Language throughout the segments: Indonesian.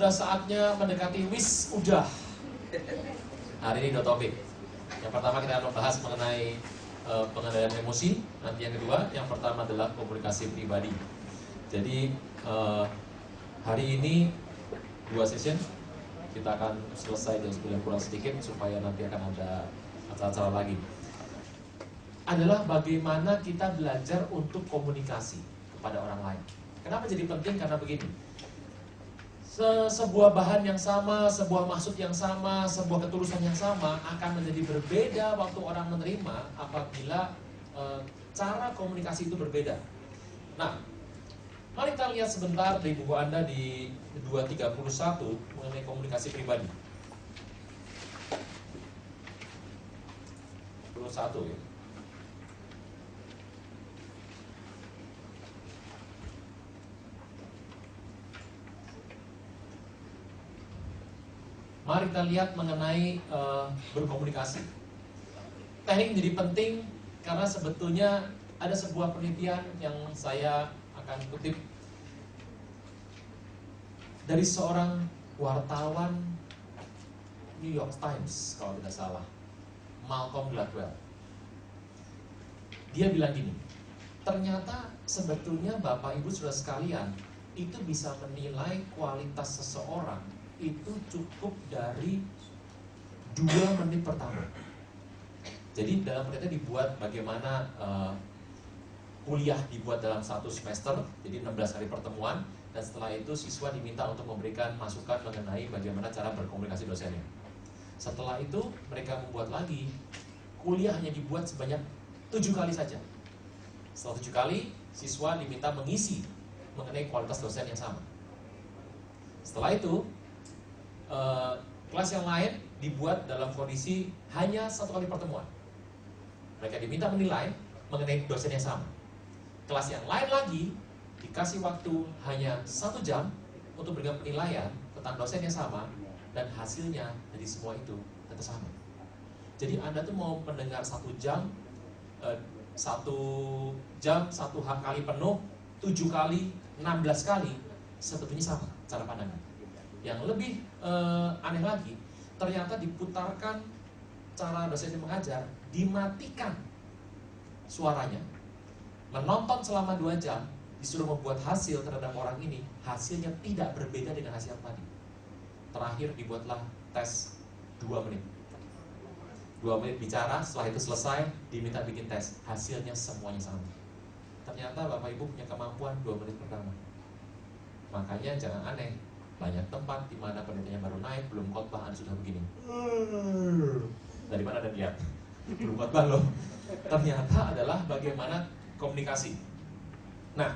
Sudah saatnya mendekati wisuda. Hari ini dua topik. Yang pertama kita akan membahas mengenai pengendalian emosi. Nanti yang kedua, yang pertama adalah komunikasi pribadi. Jadi hari ini 2 session. Kita akan selesai jam 9 kurang sedikit supaya nanti akan ada acara-acara lagi. Adalah bagaimana kita belajar untuk komunikasi kepada orang lain. Kenapa jadi penting? Karena begini. Sebuah bahan yang sama, sebuah maksud yang sama, sebuah ketulusan yang sama akan menjadi berbeda waktu orang menerima apabila cara komunikasi itu berbeda. Nah, mari kita lihat sebentar di buku Anda di 231 mengenai komunikasi pribadi. 21 ya. Mari kita lihat mengenai berkomunikasi. Teknik menjadi penting karena sebetulnya ada sebuah penelitian yang saya akan kutip dari seorang wartawan New York Times kalau tidak salah, Malcolm Gladwell. Dia bilang gini, ternyata sebetulnya Bapak Ibu Saudara sekalian itu bisa menilai kualitas seseorang itu cukup dari 2 menit pertama. Jadi dalam penelitian dibuat bagaimana kuliah dibuat dalam 1 semester, jadi 16 hari pertemuan, dan setelah itu siswa diminta untuk memberikan masukan mengenai bagaimana cara berkomunikasi dosennya. Setelah itu mereka membuat lagi, kuliah hanya dibuat sebanyak 7 kali saja. Setelah 7 kali, siswa diminta mengisi mengenai kualitas dosen yang sama. Setelah itu kelas yang lain dibuat dalam kondisi hanya 1 kali pertemuan. Mereka diminta menilai mengenai dosen yang sama. Kelas yang lain lagi dikasih waktu hanya 1 jam untuk memberikan penilaian tentang dosen yang sama, dan hasilnya dari semua itu tetap sama. Jadi Anda tuh mau mendengar 1 jam, 1 jam 1 kali penuh, 7 kali, 16 kali, sebetulnya sama cara pandangnya. Yang lebih aneh lagi, ternyata diputarkan cara dosen mengajar, dimatikan suaranya, menonton selama 2 jam, disuruh membuat hasil terhadap orang ini, hasilnya tidak berbeda dengan hasil tadi. Terakhir dibuatlah tes 2 menit. 2 menit bicara, setelah itu selesai, diminta bikin tes, hasilnya semuanya sama. Ternyata Bapak Ibu punya kemampuan 2 menit pertama. Makanya jangan aneh, banyak tempat di mana penelitiannya baru naik, belum khotbah Anda sudah begini. Dari mana Anda lihat? Belum khotbah loh. Ternyata adalah bagaimana komunikasi. Nah,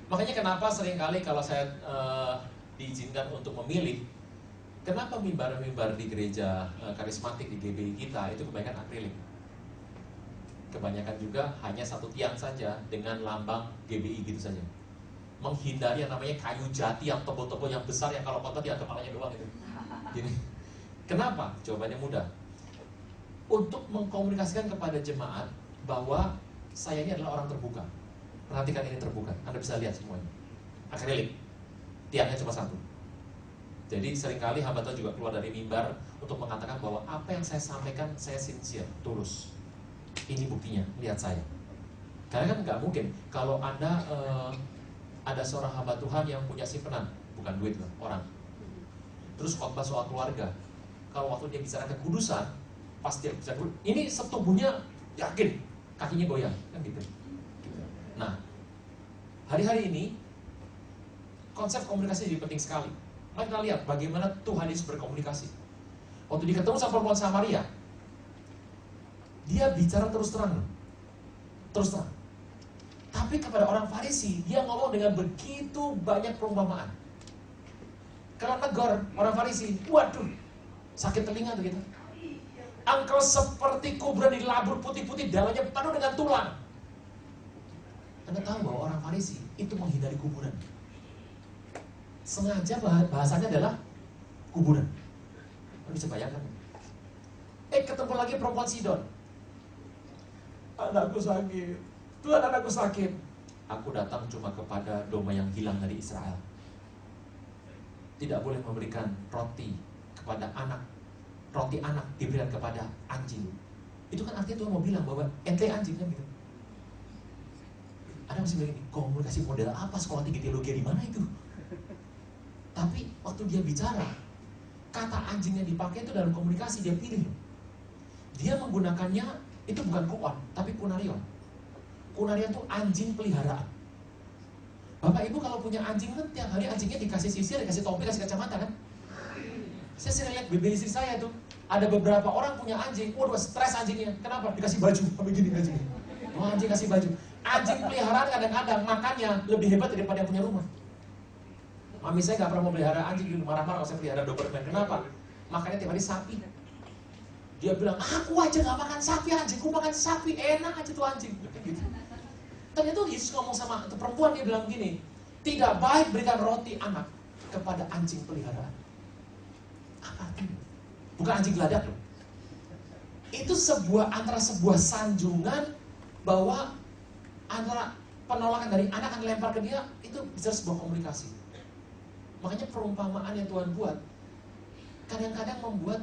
makanya kenapa seringkali kalau saya diizinkan untuk memilih, kenapa mimbar-mimbar di gereja karismatik di GBI kita itu kebanyakan akrilik. Kebanyakan juga hanya 1 tiang saja dengan lambang GBI gitu saja. Menghindari yang namanya kayu jati yang tebal-tebal yang besar yang kalau kotor dia kepalanya doang gitu. Jadi, kenapa? Jawabannya mudah. Untuk mengkomunikasikan kepada jemaat bahwa saya ini adalah orang terbuka. Perhatikan ini terbuka. Anda bisa lihat semuanya. Akrilik. Tiangnya cuma 1. Jadi seringkali hamba Tuhan juga keluar dari mimbar untuk mengatakan bahwa apa yang saya sampaikan saya sincere, tulus. Ini buktinya, lihat saya. Karena kan nggak mungkin kalau Anda ada seorang hamba Tuhan yang punya simpenan, bukan duit loh, orang. Terus khotbah soal keluarga. Kalau waktu dia bicara kekudusan, pas dia bicara ini setubuhnya yakin, kakinya goyang, kan gitu. Nah, hari-hari ini konsep komunikasi jadi penting sekali. Mari kita lihat bagaimana Tuhan Yesus berkomunikasi. Waktu dia ketemu sama perempuan Samaria, dia bicara terus terang. Terus terang. Tapi kepada orang Farisi, dia ngomong dengan begitu banyak perumpamaan. Kalau negor orang Farisi, waduh, sakit telinga tuh gitu. Engkau seperti kuburan dilabur putih-putih, dalamnya penuh dengan tulang. Anda tahu bahwa orang Farisi itu menghindari kuburan. Sengaja bahasanya adalah kuburan. Anda bisa bayangkan. Ketemu lagi perempuan Sidon. Anakku sakit. Tuhan, anakku sakit. Aku datang cuma kepada domba yang hilang dari Israel. tidak boleh memberikan roti kepada anak. Roti anak diberikan kepada anjing. Itu kan artinya Tuhan mau bilang bahwa ente anjing kan gitu. Ada masih bilang ini, komunikasi model apa, sekolah tinggi teologi di mana itu? Tapi waktu dia bicara, kata anjingnya dipakai itu dalam komunikasi, dia pilih. Dia menggunakannya, itu bukan kuan, tapi kunarion. Kunarion itu anjing peliharaan. Bapak Ibu kalau punya anjing kan tiap hari anjingnya dikasih sisir, dikasih topi, kasih kacamata kan? Saya sering lihat BB istri saya tuh, ada beberapa orang punya anjing, waduh stres anjingnya. Kenapa? Dikasih baju, begini anjingnya. Oh anjing kasih baju. Anjing peliharaan kadang-kadang makannya lebih hebat daripada yang punya rumah. Mami saya gak pernah mau pelihara anjing, marah-marah kalau saya pelihara Doberman. Kenapa? Makannya tiap hari sapi. Dia bilang, aku aja gak makan sapi, anjingku makan sapi, enak aja tuh anjing. Gitu. Ternyata Yesus ngomong sama perempuan, dia bilang gini, tidak baik berikan roti anak kepada anjing peliharaan. Apa artinya? Bukan anjing geladak loh. Itu antara sebuah sanjungan bahwa antara penolakan dari anak akan dilempar ke dia, itu bisa sebuah komunikasi. Makanya perumpamaan yang Tuhan buat kadang-kadang membuat,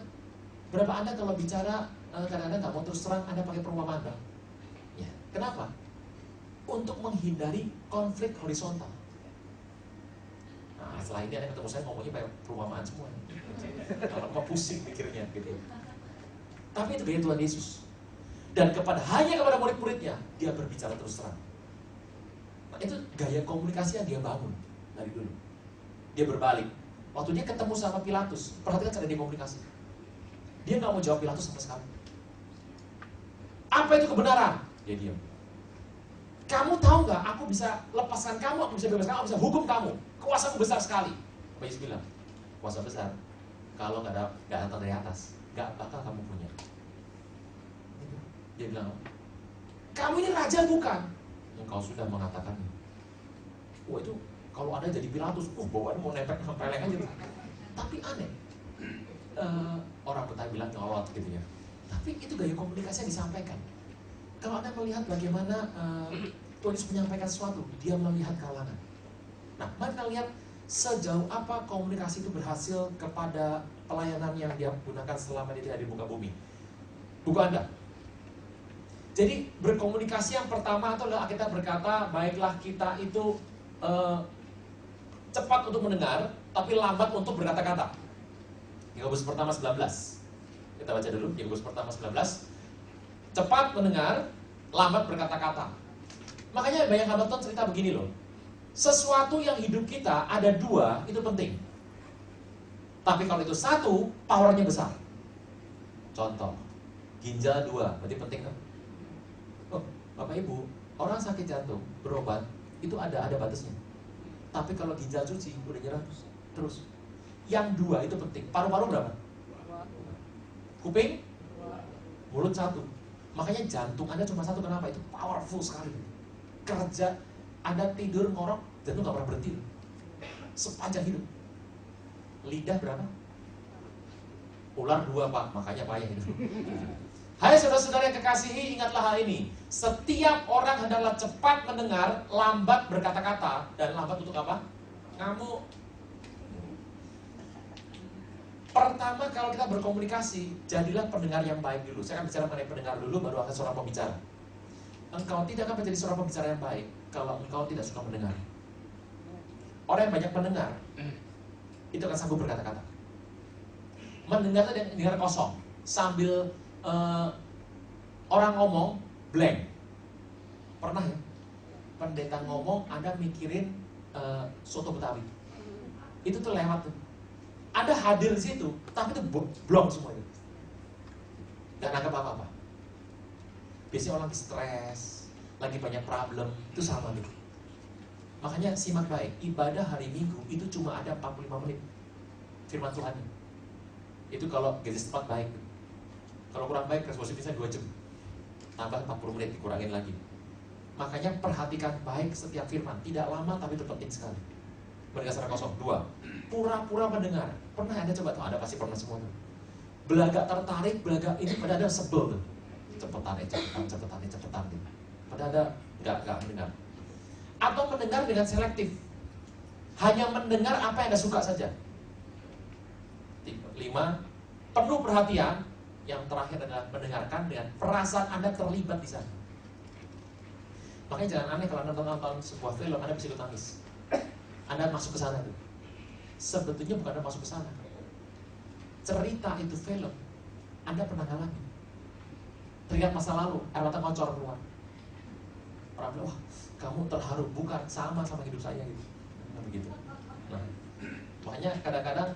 berapa Anda kalau bicara kadang-kadang gak mau terus terang Anda pakai perumpamaan bang? Ya. Kenapa? Untuk menghindari konflik horizontal. Nah setelah ini Anda ketemu saya ngomongnya pakai perumpamaan semua. Kalau pusing pikirnya gitu. Tapi itu gaya Tuhan Yesus. Dan hanya kepada murid-muridnya dia berbicara terus terang. Nah, itu gaya komunikasi yang dia bangun dari dulu. Dia berbalik. Waktu dia ketemu sama Pilatus, perhatikan cara dia komunikasi. Dia nggak mau jawab Pilatus sama sekali. Apa itu kebenaran? Dia diam. Kamu tahu nggak? Aku bisa lepaskan kamu, aku bisa bebaskan kamu, aku bisa hukum kamu. Kuasaku besar sekali. Apa Yesus bilang? Kuasa besar. Kalau nggak datang dari atas, nggak bakal kamu punya. Dia bilang, kamu ini raja bukan? Engkau sudah mengatakannya. Wah itu kalau ada jadi Pilatus, bawaan mau nempel peleng aja tuh. Tapi aneh, orang Betawi bilang nyolot gitu ya. Tapi itu gaya komunikasi yang disampaikan. Kalau Anda melihat bagaimana Tuhan Yesus menyampaikan sesuatu, dia melihat kalangan. Nah, mari kita lihat sejauh apa komunikasi itu berhasil kepada pelayanan yang dia gunakan selama dia tidak di muka bumi. Buku Anda. Jadi berkomunikasi yang pertama adalah kita berkata, baiklah kita itu cepat untuk mendengar, tapi lambat untuk berkata-kata. Yakobus pertama 19. Kita baca dulu, Yakobus pertama 19. Cepat mendengar, lambat berkata-kata. Makanya banyak hamba Tuhan cerita begini loh. Sesuatu yang hidup kita ada dua, itu penting. Tapi kalau itu satu, powernya besar. Contoh, ginjal 2, berarti penting kan? Oh, Bapak Ibu, orang sakit jantung berobat itu ada batasnya. Tapi kalau ginjal cuci udah nyerah terus. Yang 2 itu penting. Paru-paru berapa? Kuping? Mulut 1. Makanya jantung Anda cuma 1, kenapa? Itu powerful sekali. Kerja Anda tidur ngorok, jantung gak pernah berhenti sepanjang hidup. Lidah berapa? Ular 2 Pak, makanya payah hidup. Hai saudara-saudara yang kekasihi, ingatlah hal ini. Setiap orang hendaklah cepat mendengar, lambat berkata-kata. Dan lambat untuk apa? Ngamuk. Pertama kalau kita berkomunikasi, jadilah pendengar yang baik dulu. Saya akan bicara mengenai pendengar dulu, baru akan seorang pembicara. Engkau tidak akan menjadi seorang pembicara yang baik kalau engkau tidak suka mendengar. Orang yang banyak mendengar, itu akan sanggup berkata-kata. Mendengar itu dengar kosong, sambil orang ngomong blank. Pernah ya? Pendeta ngomong, Anda mikirin soto Betawi. Itu tuh lewat tuh. Anda hadir di situ, tapi itu blong semua itu. Gak nangkep apa-apa. Biasanya orang stres, lagi banyak problem, itu sama gitu. Makanya simak baik, ibadah hari Minggu itu cuma ada 45 menit firman Tuhan. Itu kalau gaji tepat baik. Kalau kurang baik, responsif bisa 2 jam. Tambah 40 menit, dikurangin lagi. Makanya perhatikan baik setiap firman. Tidak lama, tapi itu penting sekali. Mendengar secara kosong. 2, pura-pura mendengar. Pernah Anda coba tuh? Anda pasti pernah semua tuh. Belagak tertarik, belagak ini pada ada sebel tuh. Cepetan. Pada ada nggak mendengar. Atau mendengar dengan selektif. Hanya mendengar apa yang Anda suka saja. 5, penuh perhatian. Yang terakhir adalah mendengarkan dengan perasaan Anda terlibat di sana. Makanya jangan aneh kalau Anda nonton sebuah film, Anda bisa ikut nangis. Anda masuk ke sana tuh. Sebetulnya bukan Anda masuk ke sana. Cerita itu film, Anda pernah ngalamin. Teringat masa lalu, air mata ngocor keluar. Orang bilang, wah kamu terharu. Bukan, sama hidup saya gitu. Nah, begitu. Nah, makanya kadang-kadang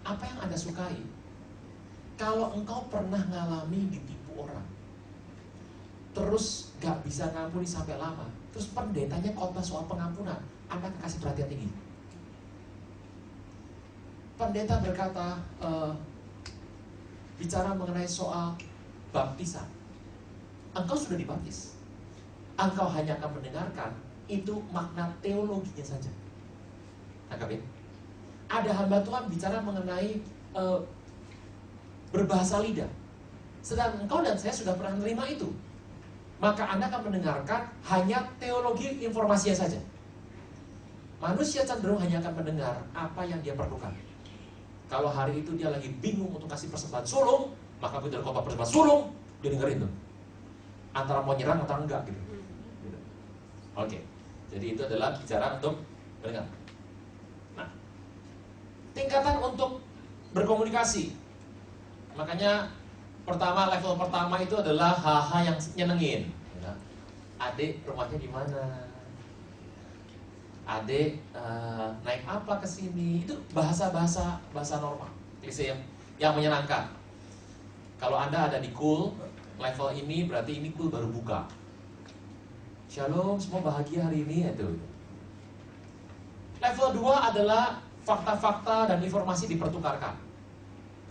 apa yang Anda sukai, kalau engkau pernah ngalami ditipu orang, terus gak bisa ngampuni sampai lama, terus pendetanya khotbah soal pengampunan, Anda akan kasih perhatian tinggi. Pendeta berkata, bicara mengenai soal baptisan, engkau sudah dibaptis, engkau hanya akan mendengarkan itu makna teologinya saja. Tangkap ya? Ada hamba Tuhan bicara mengenai berbahasa lidah, sedang engkau dan saya sudah pernah menerima itu. Maka Anda akan mendengarkan hanya teologi informasinya saja. Manusia cenderung hanya akan mendengar apa yang dia perlukan. Kalau hari itu dia lagi bingung untuk kasih persembahan sulung, maka begitu khotbah persembahan sulung, dia dengerin tuh. Antara mau nyerang atau enggak gitu. Oke. Jadi itu adalah bicara untuk mendengar. Nah, tingkatan untuk berkomunikasi. Makanya level pertama itu adalah hal-hal yang nyenengin. Adik rumahnya di mana? Adik naik apa ke sini? Itu bahasa normal, klise yang menyenangkan. Kalau Anda ada di cool level ini, berarti ini cool baru buka. Shalom, semua bahagia hari ini itu. Level 2 adalah fakta-fakta dan informasi dipertukarkan.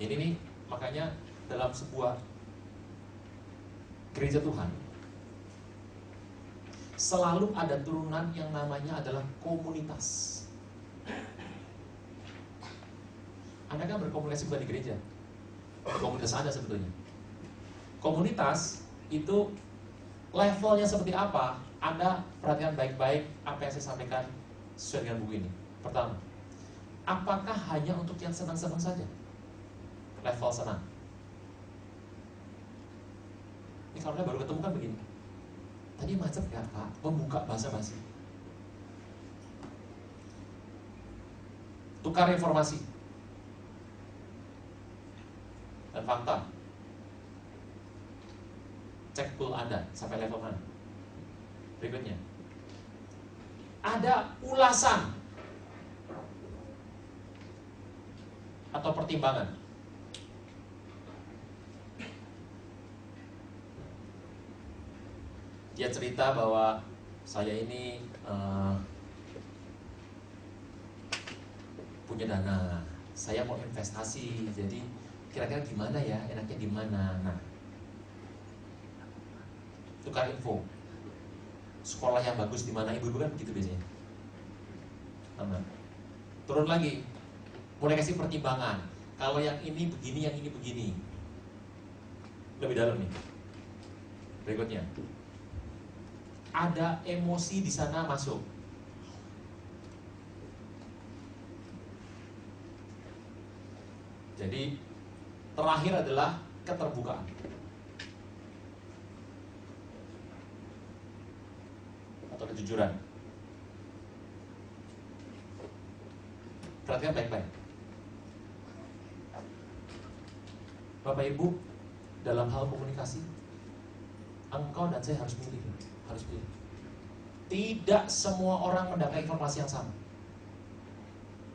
Ini nih, makanya dalam sebuah gereja Tuhan selalu ada turunan yang namanya adalah komunitas. Anda kan berkomunikasi bukan di gereja, komunitas Anda sebetulnya. Komunitas itu levelnya seperti apa? Anda perhatikan baik-baik apa yang saya sampaikan sesuai dengan buku ini. Pertama, apakah hanya untuk yang senang-senang saja? Level senang. Ini kalau Anda baru ketemu kan begini. Tadi macet gak Pak? Membuka basa-basi. Tukar informasi dan fakta. Cek pool Anda sampai level mana. Berikutnya, ada ulasan atau pertimbangan. Dia cerita bahwa saya ini punya dana, saya mau investasi, jadi kira-kira gimana ya, enaknya di mana? Nah, tukar info. Sekolah yang bagus di mana, ibu-ibu kan begitu biasanya. Nah, turun lagi, mulai kasih pertimbangan. Kalau yang ini begini, yang ini begini. Lebih dalam nih. Berikutnya, ada emosi di sana masuk. Jadi terakhir adalah keterbukaan. Atau kejujuran. Perhatikan baik-baik. Bapak Ibu, dalam hal komunikasi, engkau dan saya harus pilih. Tidak semua orang mendapat informasi yang sama.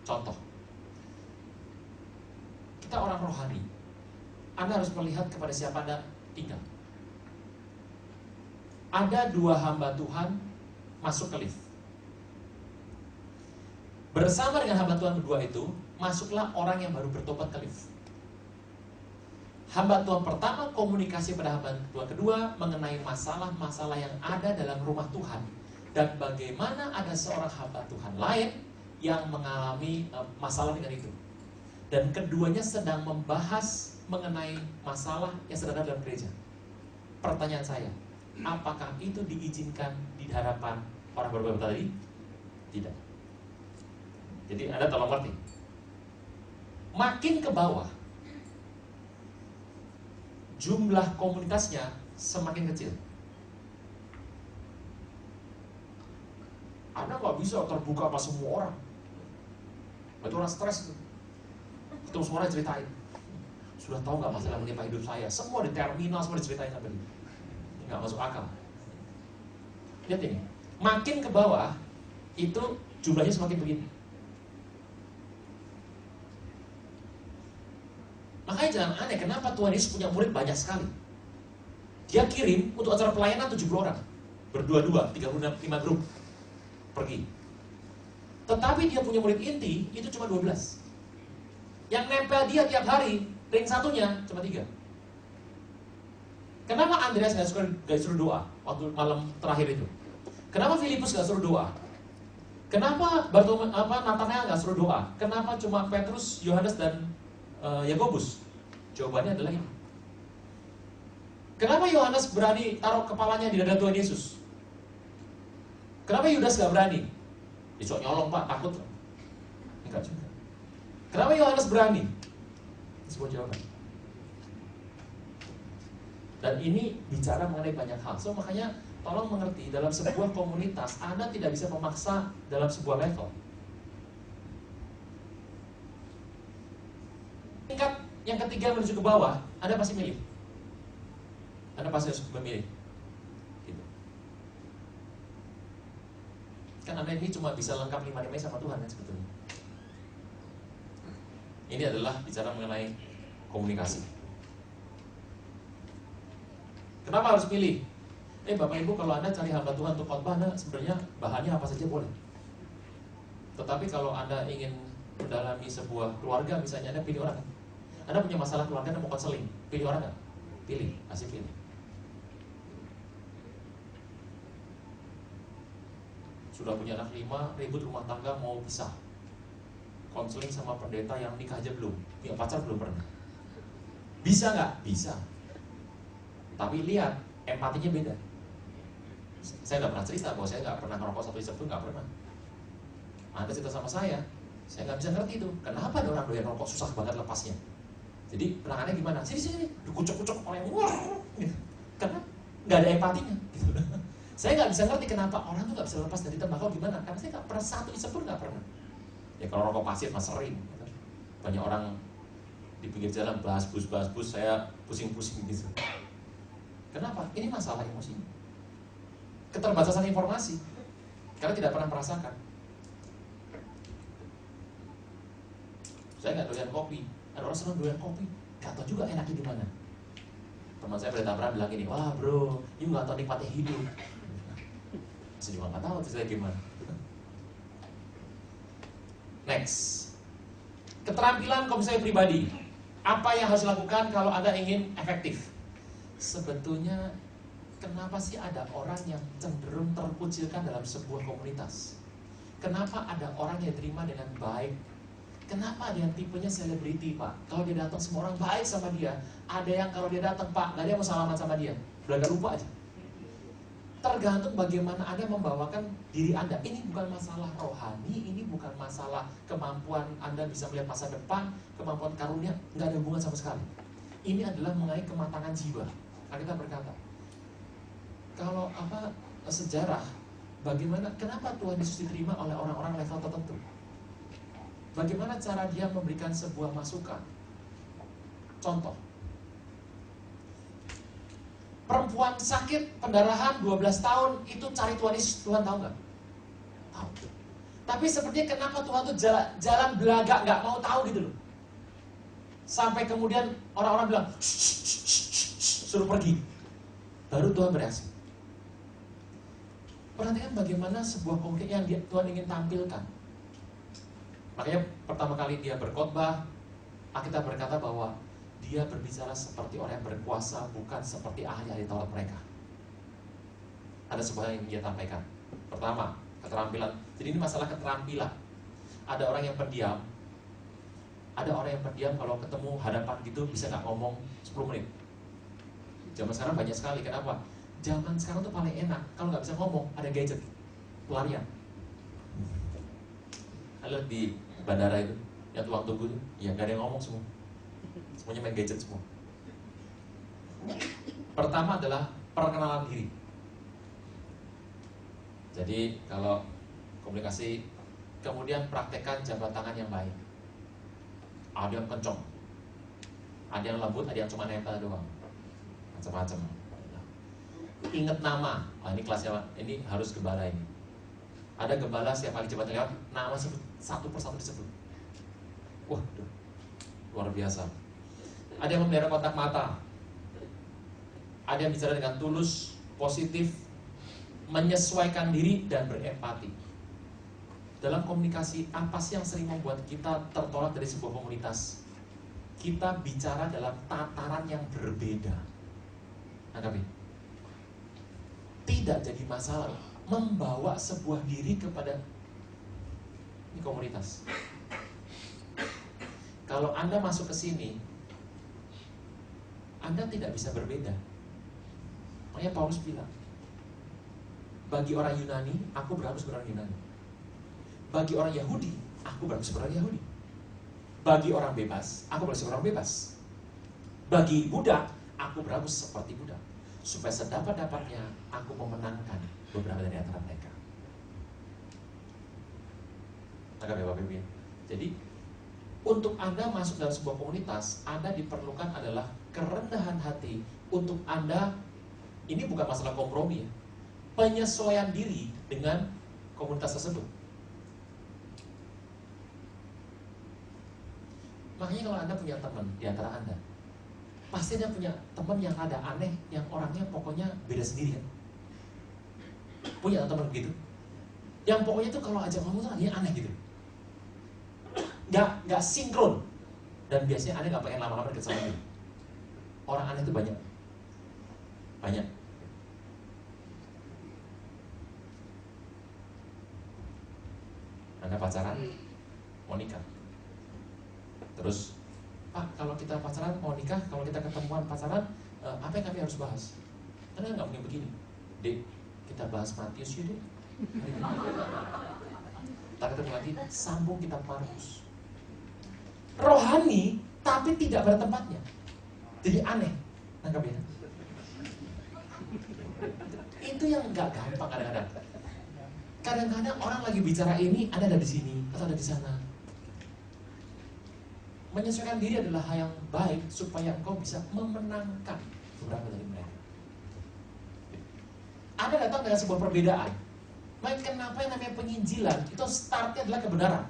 Contoh, kita orang rohani. Anda harus melihat kepada siapa Anda tinggal. Ada 2 hamba Tuhan masuk ke lift. Bersama dengan hamba Tuhan kedua itu, masuklah orang yang baru bertobat ke lift. Hamba Tuhan pertama komunikasi pada hamba Tuhan kedua mengenai masalah-masalah yang ada dalam rumah Tuhan, dan bagaimana ada seorang hamba Tuhan lain yang mengalami masalah dengan itu. Dan keduanya sedang membahas mengenai masalah yang sedang ada dalam gereja. Pertanyaan saya, apakah itu diizinkan di hadapan orang berbeda tadi? Tidak. Jadi Anda tolong ngerti. Makin ke bawah, jumlah komunitasnya semakin kecil. Anda nggak bisa terbuka sama semua orang. Itu orang stres. Ketemu semua orang ceritain. Sudah tahu nggak masalah menimpa hidup saya? Semua di terminal, semua diceritain sama dia. Ini nggak masuk akal. Lihat ini, makin ke bawah itu jumlahnya semakin begini. Makanya jangan aneh, kenapa Tuhan Yesus punya murid banyak sekali. Dia kirim untuk acara pelayanan 70 orang. Berdua-dua, 35 grup. Pergi. Tetapi dia punya murid inti, itu cuma 12. Yang nempel dia tiap hari, ring satunya cuma 3. Kenapa Andreas gak suruh doa waktu malam terakhir itu? Kenapa Filipus gak suruh doa? Kenapa Nathanael gak suruh doa? Kenapa cuma Petrus, Yohanes, dan Yakobus? Jawabannya adalah ini. Kenapa Yohanes berani taruh kepalanya di dada Tuhan Yesus? Kenapa Yudas gak berani? Besok nyolong Pak, takut. Enggak juga. Kenapa Yohanes berani? Ini sebuah jawaban. Dan ini bicara mengenai banyak hal. So makanya tolong mengerti, dalam sebuah komunitas Anda tidak bisa memaksa dalam sebuah level. Tingkat yang ketiga menuju ke bawah, Anda pasti milih. Anda pasti harus memilih. Gitu. Kan Anda ini cuma bisa lengkap 5-5 sama Tuhan kan sebetulnya. Ini adalah bicara mengenai komunikasi. Kenapa harus pilih? Bapak Ibu, kalau Anda cari hamba Tuhan untuk khotbah, Anda sebenarnya bahannya apa saja boleh. Tetapi kalau Anda ingin mendalami sebuah keluarga, misalnya Anda pilih orang. Anda punya masalah keluarga, Anda mau konseling, pilih orang nggak? Pilih, kasih pilih. Sudah punya anak 5, ribut rumah tangga, mau pisah. Konseling sama pendeta yang nikah aja belum, punya pacar belum pernah. Bisa nggak? Bisa. Tapi lihat, empatinya beda. Saya nggak pernah cerita bahwa saya nggak pernah ngerokok 1 isep pun, nggak pernah. Anda cerita sama saya nggak bisa ngerti itu. Kenapa ada orang doyan rokok susah banget lepasnya? Jadi penangannya gimana? Sini, dikucuk-kucuk oleh karena nggak ada empatinya. Gitu. Saya nggak bisa ngerti kenapa orang tuh nggak bisa lepas dari tembakau gimana? Karena saya nggak pernah 1 isep pun, nggak pernah. Ya kalau rokok pasif mas sering. Gitu. Banyak orang di pinggir jalan bahas bus, saya pusing-pusing gitu. Kenapa? Ini masalah emosi. Keterbatasan informasi. Karena tidak pernah merasakan. Saya nggak doyan kopi. Ada orang senang doyan kopi. Gak tahu juga enaknya di mana. Teman saya pendeta Abraham bilang gini, wah bro, you nggak tahu nikmatnya hidup. Saya juga nggak tahu itu saya gimana. Next, keterampilan komisaris pribadi. Apa yang harus dilakukan kalau Anda ingin efektif? Sebetulnya kenapa sih ada orang yang cenderung terkucilkan dalam sebuah komunitas? Kenapa ada orang yang terima dengan baik? Kenapa ada yang tipenya selebriti Pak? Kalau dia datang semua orang baik sama dia. Ada yang kalau dia datang Pak, gak ada yang mau salaman sama dia. Udah gak lupa aja. Tergantung bagaimana Anda membawakan diri Anda. Ini bukan masalah rohani, ini bukan masalah kemampuan Anda bisa melihat masa depan, kemampuan karunia, gak ada hubungan sama sekali. Ini adalah mengenai kematangan jiwa. Kita berkata, kalau sejarah, bagaimana, kenapa Tuhan Yesus diterima oleh orang-orang level tertentu? Bagaimana cara dia memberikan sebuah masukan? Contoh, perempuan sakit pendarahan 12 tahun itu cari Tuhan Yesus, Tuhan tahu nggak? Tahu. Tapi sepertinya kenapa Tuhan tuh jalan belagak nggak mau tahu gitu loh. Sampai kemudian orang-orang bilang, suruh pergi. Baru Tuhan bereaksi. Perhatikan bagaimana sebuah konkret yang Tuhan ingin tampilkan. Makanya pertama kali dia berkhotbah, kita berkata bahwa dia berbicara seperti orang yang berkuasa, bukan seperti ahli-ahli Taurat mereka. Ada sebuah yang dia sampaikan. Pertama, keterampilan. Jadi ini masalah keterampilan. Ada orang yang pendiam. Ada orang yang pendiam kalau ketemu hadapan gitu bisa nggak ngomong 10 menit. Zaman sekarang banyak sekali. Kenapa? Zaman sekarang tuh paling enak. Kalau nggak bisa ngomong, ada gadget, pelarian. Lihat di bandara itu, Yang tukang tunggu tuh, ya nggak ada yang ngomong semua. Semuanya main gadget semua. Pertama adalah perkenalan diri. Jadi kalau komunikasi, kemudian praktekkan jabat tangan yang baik. Ada yang kencong, ada yang lembut, ada yang cuma nempel doang, macam-macam. Ingat nama, ini kelasnya, ini harus gembala ini. Ada gembala setiap kali jabatan lewat, nama sebut, satu persatu disebut. Wah, luar biasa. Ada yang memelihara kontak mata, ada yang bicara dengan tulus, positif, menyesuaikan diri dan berempati. Dalam komunikasi, apa sih yang sering membuat kita tertolak dari sebuah komunitas? Kita bicara dalam tataran yang berbeda. Anggapi, tidak jadi masalah membawa sebuah diri kepada ini komunitas. Kalau Anda masuk ke sini, Anda tidak bisa berbeda. Makanya Paulus bilang, bagi orang Yunani, aku berharus orang Yunani. Bagi orang Yahudi, aku berharus orang Yahudi. Bagi orang bebas, aku berharus orang bebas. Bagi budak, aku berharus seperti budak. Supaya sedapat-dapatnya aku memenangkan beberapa dari antara mereka. Agak Bapak Ibu. Jadi, untuk Anda masuk dalam sebuah komunitas, Anda diperlukan adalah kerendahan hati untuk Anda. Ini bukan masalah kompromi ya, penyesuaian diri dengan komunitas tersebut. Makanya kalau Anda punya teman di antara Anda, pasti Anda punya teman yang ada aneh, yang orangnya pokoknya beda sendiri kan? Punya teman begitu? Yang pokoknya tuh kalau ajak ngomong tuh dia aneh gitu, nggak sinkron. Dan biasanya Anda nggak pengen lama-lama deket sama dia. Orang aneh itu banyak. Anda pacaran, mau nikah. Terus, Pak, kalau kita pacaran, mau nikah, kalau kita ketemuan pacaran, apa yang kami harus bahas? Anda nggak mungkin begini, Dek, kita bahas Matius yuk, Dek. Kita ketemu lagi, sambung kitab Markus. Rohani, tapi tidak pada tempatnya. Jadi aneh, nangkap ya? Itu yang nggak gampang kadang-kadang. Kadang-kadang orang lagi bicara ini, Anda ada di sini atau ada di sana. Menyesuaikan diri adalah hal yang baik supaya engkau bisa memenangkan beberapa dari mereka. Anda datang dengan sebuah perbedaan. Maka kenapa yang namanya penginjilan itu startnya adalah kebenaran.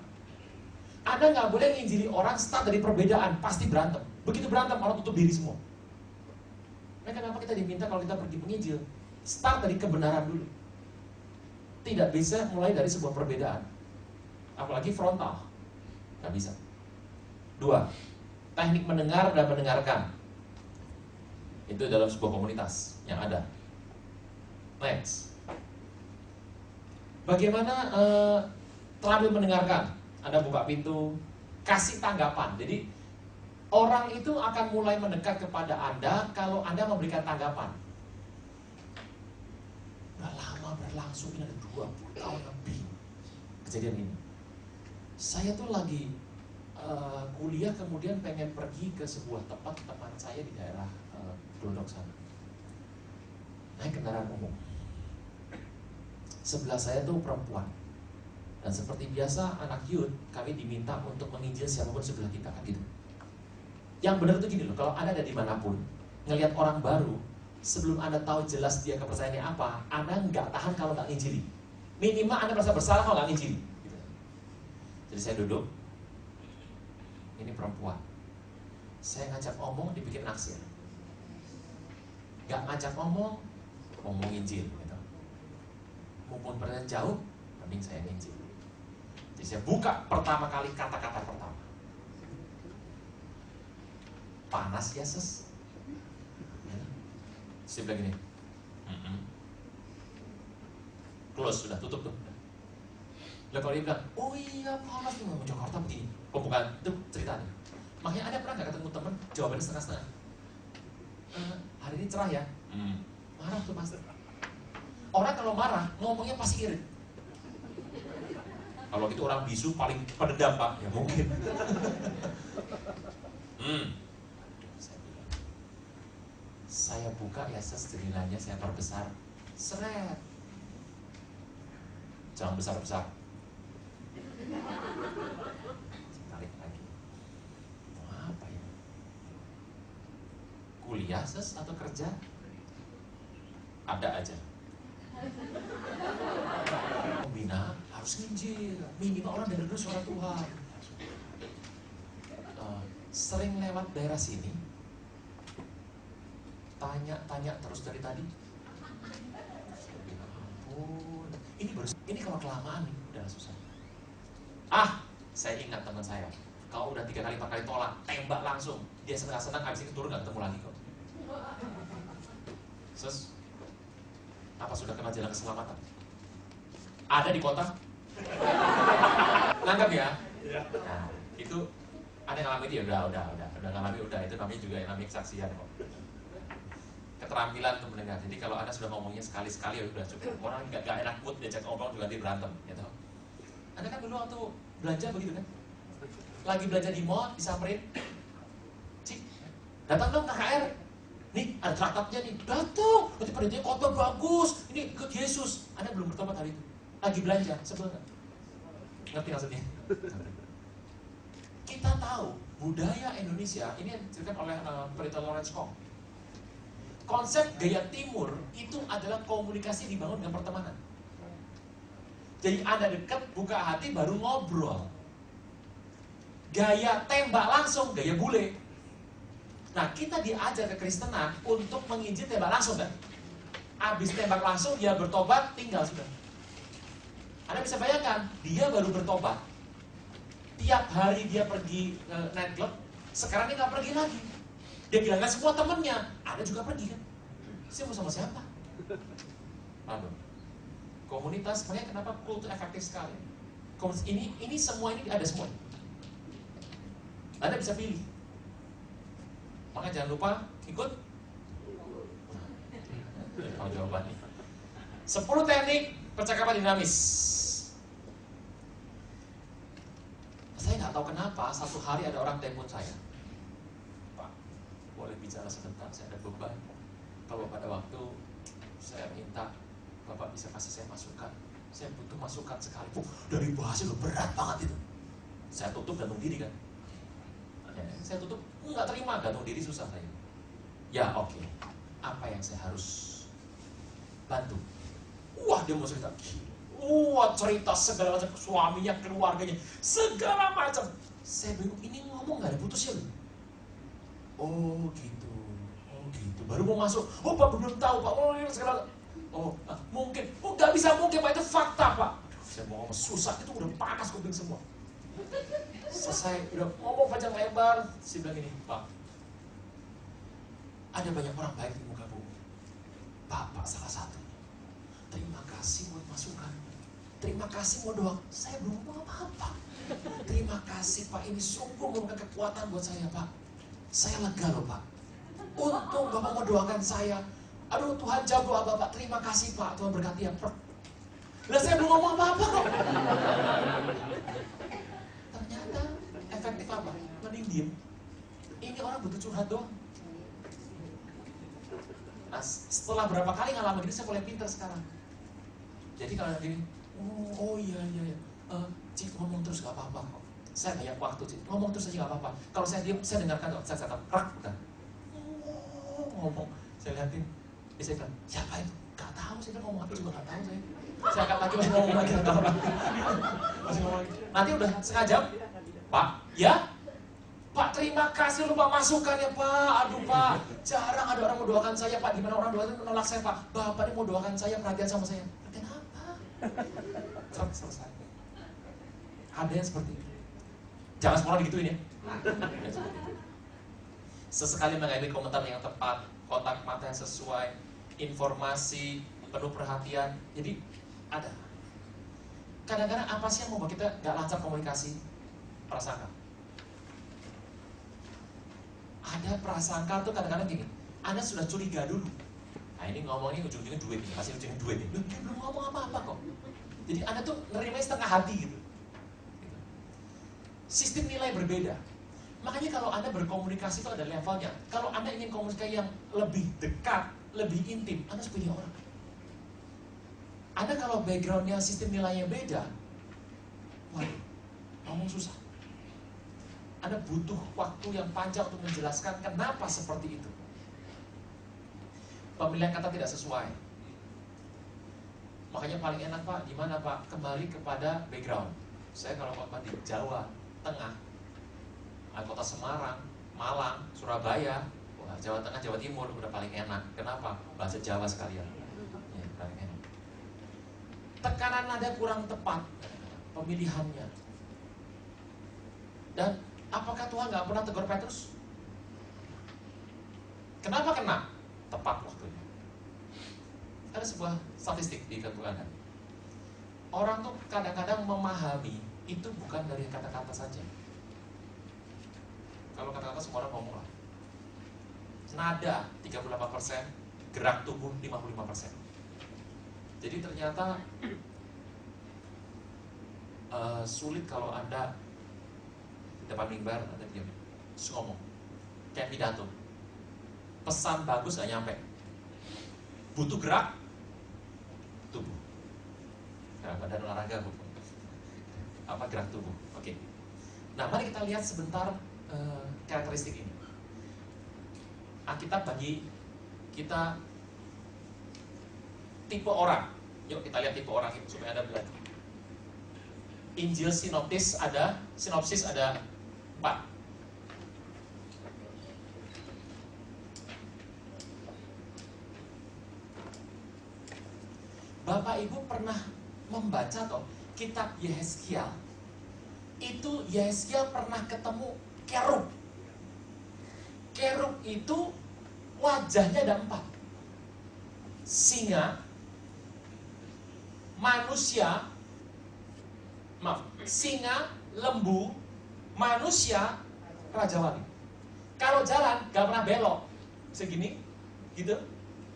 Anda nggak boleh menginjili orang start dari perbedaan, pasti berantem. Begitu berantem orang tutup diri semua. Maka kenapa kita diminta kalau kita pergi menginjil, start dari kebenaran dulu. Tidak bisa mulai dari sebuah perbedaan, apalagi frontal, nggak bisa. 2, teknik mendengar dan mendengarkan. Itu dalam sebuah komunitas yang ada. Next, bagaimana terampil mendengarkan? Anda buka pintu, kasih tanggapan. Jadi orang itu akan mulai mendekat kepada Anda kalau Anda memberikan tanggapan. Udah lama berlangsung, ini ada 20 tahun lebih kejadian ini. Saya tuh lagi kuliah, kemudian pengen pergi ke sebuah tempat teman saya di daerah Glodok sana. Naik kendaraan umum. Sebelah saya tuh perempuan. Dan seperti biasa anak youth, kami diminta untuk menginjil siapapun sebelah kita kan gitu. Yang benar tuh gini loh, kalau Anda ada dimanapun, ngelihat orang baru, sebelum Anda tahu jelas dia kepercayaannya apa, Anda nggak tahan kalau nggak nginjili. Minimal Anda merasa bersalah kalau nggak nginjili. Gitu. Jadi saya duduk, ini perempuan, saya ngajak omong dibikin naksir, nggak ngajak omong nginjil. Gitu. Mumpun pernah jauh, mending saya nginjil. Jadi saya buka pertama kali kata-kata pertama. Panas ya ses. Saya bilang gini, close, sudah tutup tuh. Lalu kalau dia bilang, oh iya panas tuh, mau Jakarta begini. Oh bukan, itu ceritanya. Makanya ada pernah gak ketemu teman, jawabannya setengah-setengah. Hari ini cerah ya? Marah tuh pasti. Orang kalau marah, ngomongnya pasti irit. Kalau gitu orang bisu paling pendendam Pak, ya mungkin. Saya buka ya jendela, saya perbesar, seret. Jangan besar-besar. Tarik lagi. Mau apa ya? Kuliah atau kerja? Ada aja. Pembina harus nginjil, minimal orang dengar dulu suara Tuhan. Sering lewat daerah sini, tanya terus dari tadi. Ampun, ini kalau kelamaan nih udah susah. Saya ingat teman saya, kau udah 3 kali 4 kali tolak, tembak langsung, dia senang-senang, habis itu turun nggak ketemu lagi kok. Sus, apa sudah kena jalan keselamatan? Ada di kota? Nangkap ya? Nah, itu ada yang ngalami dia, udah ngalami, itu namanya juga yang namanya kesaksian kok. Keterampilan untuk mendengar. Jadi kalau Anda sudah ngomongnya sekali-sekali ya udah cukup. Orang nggak enak mood diajak ngobrol juga nanti berantem, gitu. Anda kan dulu waktu belanja begitu kan? Lagi belanja di mall, disamperin, Cik, datang dong KKR. Nih, ada traktatnya nih, datang. Nanti pendidikannya khotbah bagus. Ini ikut Yesus. Anda belum bertobat hari itu. Lagi belanja, sebel nggak? Ngerti maksudnya? Kita tahu budaya Indonesia ini yang diceritakan oleh Pelita Lawrence Kong. Konsep gaya timur itu adalah komunikasi dibangun dengan pertemanan. Jadi Anda dekat, buka hati, baru ngobrol. Gaya tembak langsung, gaya bule. Nah, kita diajar kekristenan untuk menginjil tembak langsung kan? Habis tembak langsung, dia bertobat, tinggal sudah. Anda bisa bayangkan, dia baru bertobat. Tiap hari dia pergi nightclub, sekarang dia nggak pergi lagi. Dia bilangkan semua temennya, Anda juga pergi kan? Saya mau sama siapa? Paham? Komunitas, makanya kenapa kultur efektif sekali. Ini semua ini ada semua. Anda bisa pilih. Maka jangan lupa ikut. Kalau jawabannya 10 teknik percakapan dinamis. Saya nggak tahu kenapa satu hari ada orang telepon saya, Pak, boleh bicara sebentar, saya ada beban. Kalau pada waktu saya minta Bapak bisa kasih saya masukan, saya butuh masukan sekali. Dari bahasa itu berat banget itu. Saya tutup gantung diri kan. Saya tutup, nggak terima, gantung diri susah saya. Ya oke. Apa yang saya harus bantu? Wah, dia mau cerita, cerita segala macam, suaminya, keluarganya, segala macam. Saya bingung, ini ngomong nggak ada putusnya loh. Oh gitu. Baru mau masuk, Pak belum tahu Pak, ini segala. Mungkin, nggak bisa mungkin Pak, itu fakta Pak. Saya mau ngomong susah, itu udah panas kuping semua. Selesai, udah ngomong panjang lebar, saya bilang ini, Pak, ada banyak orang baik di muka bumi. Bapak salah satu. Terima kasih buat masukan. Terima kasih mau doang. Saya belum ngomong apa-apa. Terima kasih Pak, ini sungguh memberikan kekuatan buat saya Pak. Saya lega loh Pak. Untung Bapak mau doakan saya. Aduh Tuhan jago Bapak. Terima kasih Pak, Tuhan berkati ya. Lah saya belum ngomong apa-apa kok. Ternyata efektif apa? Mending diem. Ini orang butuh curhat doang. Nah, setelah berapa kali ngalamin gini, saya mulai pintar sekarang. Jadi kalau ada gini, iya. Cik ngomong terus gak apa-apa kok. Saya banyak waktu Cik, ngomong terus aja gak apa-apa. Kalau saya diam, saya dengarkan kok. Saya kata, bukan. Ngomong, saya lihatin. Saya bilang, siapa itu? Gak tahu, saya bilang ngomong apa juga gak tahu saya. Saya angkat lagi, masih ngomong lagi, gak tahu lagi. Masih ngomong lagi. Nanti udah setengah jam, Pak, ya? Pak, terima kasih lu Pak masukannya Pak. Aduh Pak, jarang ada orang mau doakan saya Pak. Gimana orang doakan menolak saya Pak? Bapak ini mau doakan saya, perhatian sama saya. Perhatian apa? Selesai. Ada yang seperti itu. Jangan semua orang digituin ya. Sesekali mengambil komentar yang tepat, kontak mata yang sesuai, informasi penuh perhatian. Jadi ada. Kadang-kadang apa sih yang membuat kita gak lancar komunikasi? Prasangka. Ada prasangka tuh kadang-kadang gini, Anda sudah curiga dulu. Nah ini ngomongnya ujung-ujungnya duit, pasti ujungnya duit. Dia belum ngomong apa-apa kok. Jadi Anda tuh nerimanya setengah hati gitu. sistem nilai berbeda. Makanya kalau Anda berkomunikasi itu ada levelnya. Kalau Anda ingin komunikasi yang lebih dekat, lebih intim, Anda harus pilih orang. Anda kalau backgroundnya sistem nilainya beda, wah, ngomong susah. Anda butuh waktu yang panjang untuk menjelaskan kenapa seperti itu. Pemilihan kata tidak sesuai. Makanya paling enak Pak, di mana Pak? Kembali kepada background. Saya kalau khotbah di Jawa Tengah, kota Semarang, Malang, Surabaya, wah, Jawa Tengah, Jawa Timur udah paling enak. Kenapa? Bahasa Jawa sekalian. Ya, paling enak. Tekanan nada kurang tepat pemilihannya. Dan apakah Tuhan nggak pernah tegur Petrus? Kenapa kena? Tepat waktunya. Ada sebuah statistik di Anda. Orang tuh kadang-kadang memahami itu bukan dari kata-kata saja. Kalau kata-kata semua orang ngomong lah. Nada 38%, gerak tubuh 55%. Jadi ternyata sulit kalau Anda depan mimbar, Anda diam, terus ngomong kayak pidato. Pesan bagus gak nyampe. Butuh gerak tubuh. Nah, badan olahraga bukan. Apa gerak tubuh? Oke. Nah, mari kita lihat sebentar karakteristik ini. Alkitab bagi kita tipe orang. Yuk kita lihat tipe orang itu supaya Anda belajar. Injil sinopsis ada 4. Bapak Ibu pernah membaca toh kitab Yehezkiel? Itu Yehezkiel pernah ketemu kerub. Kerub itu wajahnya ada 4. Singa, manusia, singa, lembu, manusia, raja wali. Kalau jalan gak pernah belok segini, gitu.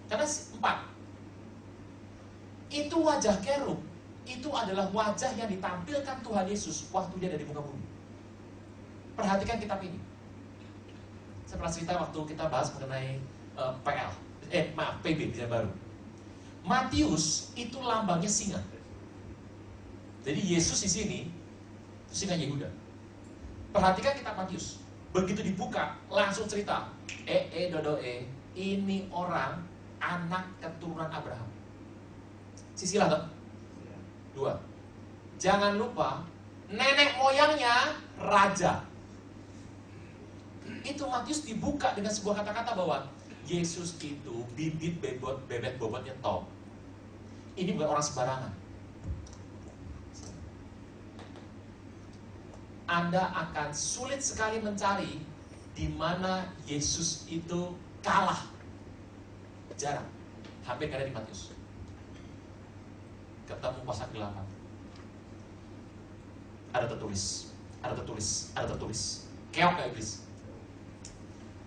Karena 4. Itu wajah kerub. Itu adalah wajah yang ditampilkan Tuhan Yesus waktu dia ada di muka bumi. Perhatikan kitab ini. Saya pernah cerita waktu kita bahas mengenai PB Bisa Baru. Matius itu lambangnya singa. Jadi Yesus di sini itu singa Yehuda. Perhatikan kitab Matius. Begitu dibuka langsung cerita. Dodoe, ini orang anak keturunan Abraham. Sisilah toh. 2. Jangan lupa nenek moyangnya raja. Itu Matius dibuka dengan sebuah kata-kata bahwa Yesus itu bibit bebek bobotnya top. Ini bukan orang sembarangan. Anda akan sulit sekali mencari di mana Yesus itu kalah. Jarang. Hampir gak ada di Matius. Ketemu pasal 8. Ada tertulis. Keok kayak iblis.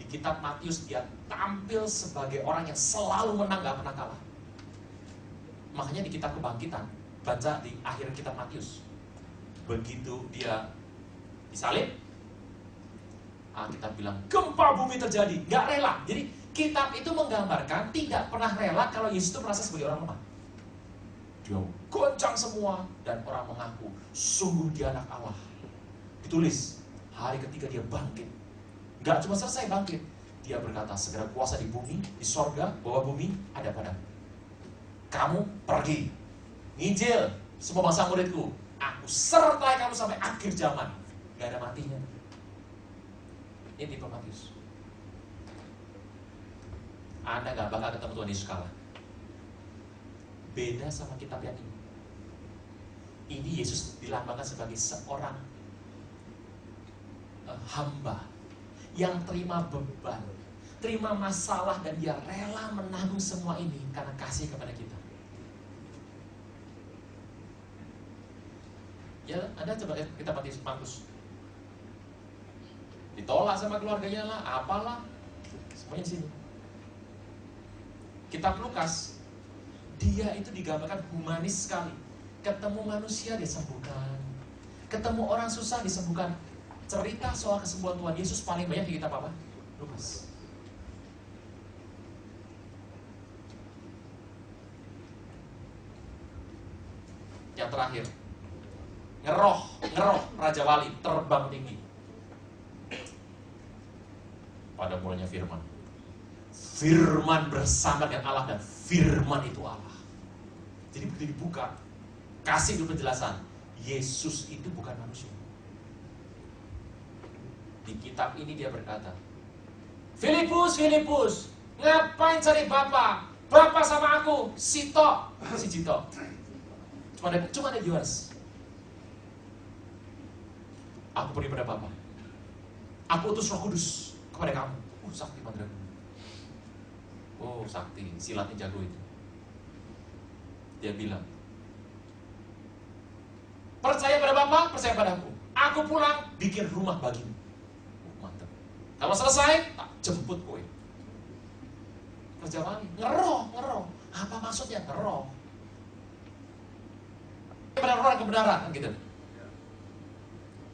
Di kitab Matius dia tampil sebagai orang yang selalu menang, gak pernah kalah. Makanya di kitab Kebangkitan, baca di akhir kitab Matius. Begitu dia disalib, kita bilang gempa bumi terjadi, gak rela. Jadi kitab itu menggambarkan tidak pernah rela kalau Yesus itu merasa sebagai orang lemah. Dia goncang semua dan orang mengaku sungguh dia anak Allah. Ditulis hari ketiga dia bangkit. Gak cuma selesai bangkit, dia berkata segera kuasa di bumi, di sorga, bawah bumi ada padamu. Kamu pergi nginjil semua bangsa muridku, aku sertai kamu sampai akhir zaman. Gak ada matinya. Ini tipe Matius. Anda gak bakal ketemu Tuhan Yesus kalah. Beda sama kitab yang ini. Ini Yesus dilambangkan sebagai seorang hamba yang terima beban, terima masalah, dan dia rela menanggung semua ini karena kasih kepada kita. Ya, Anda coba kita Matius Markus. Ditolak sama keluarganya lah, apalah, semuanya di sini. Kitab Lukas, dia itu digambarkan humanis sekali. Ketemu manusia disembuhkan, ketemu orang susah disembuhkan. cerita soal kesembuhan Tuhan Yesus paling banyak di kitab apa? Lukas. Yang terakhir, ngeroh Raja Wali terbang tinggi. Pada mulanya firman bersama dengan Allah, dan firman itu Allah. Jadi begitu dibuka, kasih dulu penjelasan, Yesus itu bukan manusia. Di kitab ini dia berkata, Filipus, ngapain cari Bapa? Bapa sama aku, si Cito. Cuma ada Yohanes. Aku pergi pada Bapa. Aku utus Roh Kudus kepada kamu. Sakti Mandraguna. Sakti, silatnya jago itu. Dia bilang, percaya pada Bapa, percaya pada aku. Aku pulang, bikin rumah bagimu. Mantap. Kalau selesai, tak jemput kowe. Raja Wali, ngeroh. Apa maksudnya ngeroh? Pada orang kebenaran, gitu.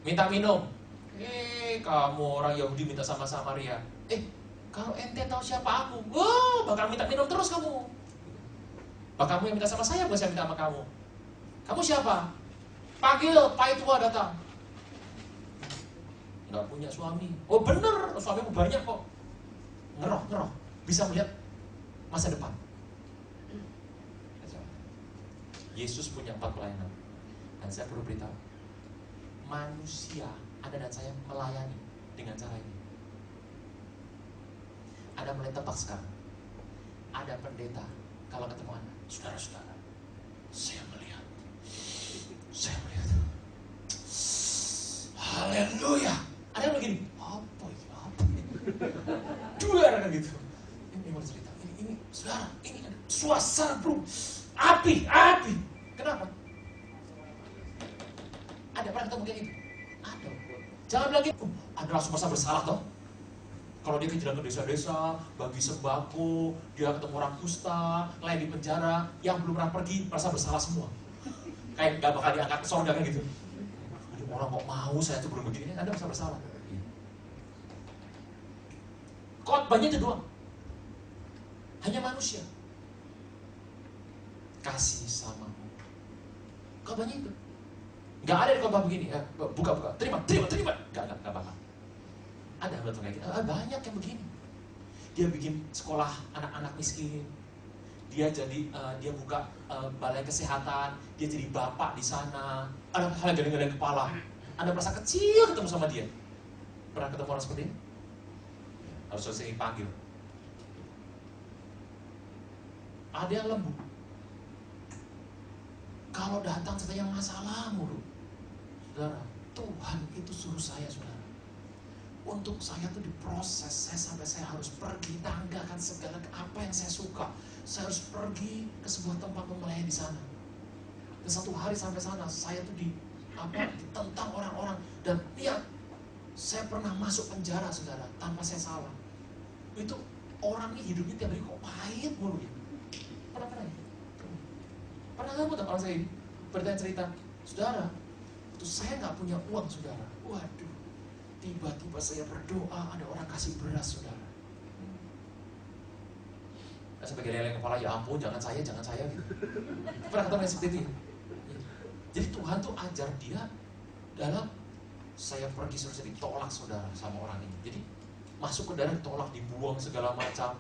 Minta minum. Kamu orang Yahudi minta sama Samaria. Kalau ente tahu siapa aku, bakal minta minum terus kamu. Kamu yang minta sama saya, bukan saya minta sama kamu. Kamu siapa? Panggil Pai Tua datang. Nggak punya suami. Bener, suamimu banyak kok. Ngeroh. Bisa melihat masa depan. Yesus punya 4 pelayanan. Dan saya perlu beritahu, manusia, Anda dan saya melayani dengan cara ini. Anda mulai tebak sekarang. Ada pendeta, kalau ketemu Anda, saudara-saudara, saya melihat. Haleluya. Ada yang begini, apa ini? Dua kan gitu. Ini mau cerita. Ini saudara, ini ada suasana bro. Api. Kenapa? Ada pernah ketemu kayak gitu? Ada. Jangan bilang gitu. Ada langsung merasa bersalah toh. Kalau dia jalan ke desa-desa, bagi sembako, dia ketemu orang kusta, lain di penjara, yang belum pernah pergi merasa bersalah semua. Kayak gak bakal diangkat ke surga kan gitu. Jadi orang kok mau saya tuh belum begini, Anda merasa bersalah. Khotbahnya itu doang. Hanya manusia. Kasih samamu. Khotbahnya itu. Gak ada di khotbah begini, buka, terima. Gak bakal. Ada betul kayak gitu. Banyak yang begini. Dia bikin sekolah anak-anak miskin. Dia jadi dia buka balai kesehatan. Dia jadi bapak di sana. Ada hal yang gede-gede kepala. Anda merasa kecil ketemu sama dia. Pernah ketemu orang seperti ini? Harus sering panggil. Ada yang lembut. Kalau datang katanya masalah mulu. Saudara, Tuhan itu suruh saya, saudara. Untuk saya tuh diproses, sampai saya harus pergi tanggakan segala apa yang saya suka. Saya harus pergi ke sebuah tempat melayani di sana. Dan satu hari sampai sana, saya tuh ditentang orang-orang. Dan lihat, saya pernah masuk penjara, saudara, tanpa saya salah. Itu orang ini hidupnya tiap hari kok pahit mulu ya. Pernah kamu tak orang saya ini bertanya cerita, saudara, itu saya nggak punya uang, saudara. Waduh. Tiba-tiba saya berdoa, ada orang kasih beras, saudara. Sampai geleng kepala, ya ampun, jangan saya gitu. Pernah ketemu yang seperti itu? Jadi Tuhan tuh ajar dia dalam, saya pergi sudah ditolak, saudara, sama orang ini. Jadi masuk ke dalam ditolak, dibuang segala macam.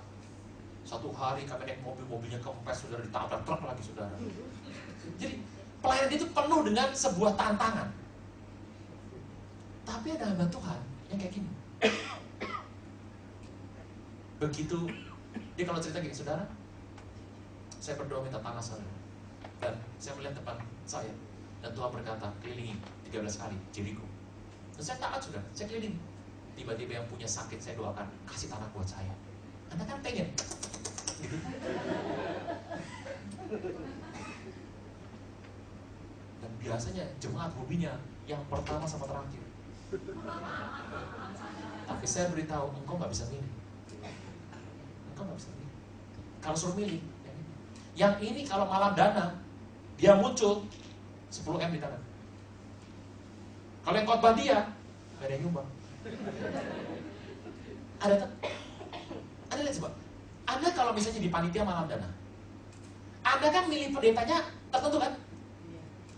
Satu hari kami naik mobilnya kempes, saudara, ditabrak truk lagi, saudara. Jadi pelayanan itu penuh dengan sebuah tantangan. Tapi ada hamba Tuhan yang kayak gini. Begitu dia kalau cerita gini, saudara, saya berdoa minta tanah, saudara, dan saya melihat depan saya, dan Tuhan berkata, kelilingi 13 kali Jericho. Dan saya taat, saudara, saya keliling. Tiba-tiba yang punya sakit saya doakan, kasih tanah buat saya. Anda kan pengen gitu. Dan biasanya jemaat hobinya yang pertama sama terakhir. Tapi saya beritahu, engkau gak bisa milih. Kalau suruh milih, yang ini kalau malam dana, dia muncul 10M di tangan. Kalau yang khotbah dia, gak ada yang nyumbang. Anda lihat coba, Anda kalau misalnya di panitia malam dana, Anda kan milih pendetanya tertentu kan?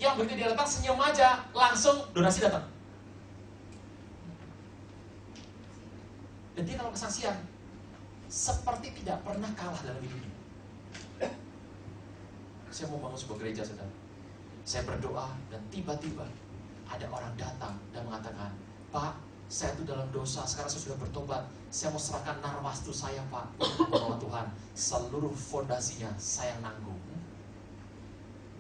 Yang begitu dia datang senyum aja, langsung donasi datang. Dan dia kalau kesaksian, seperti tidak pernah kalah dalam hidupnya. Saya mau bangun sebuah gereja, saudara. Saya berdoa dan tiba-tiba ada orang datang dan mengatakan, Pak, saya itu dalam dosa, sekarang saya sudah bertobat. Saya mau serahkan narwastu saya, Pak, untuk menolong Tuhan. Seluruh fondasinya saya nanggung.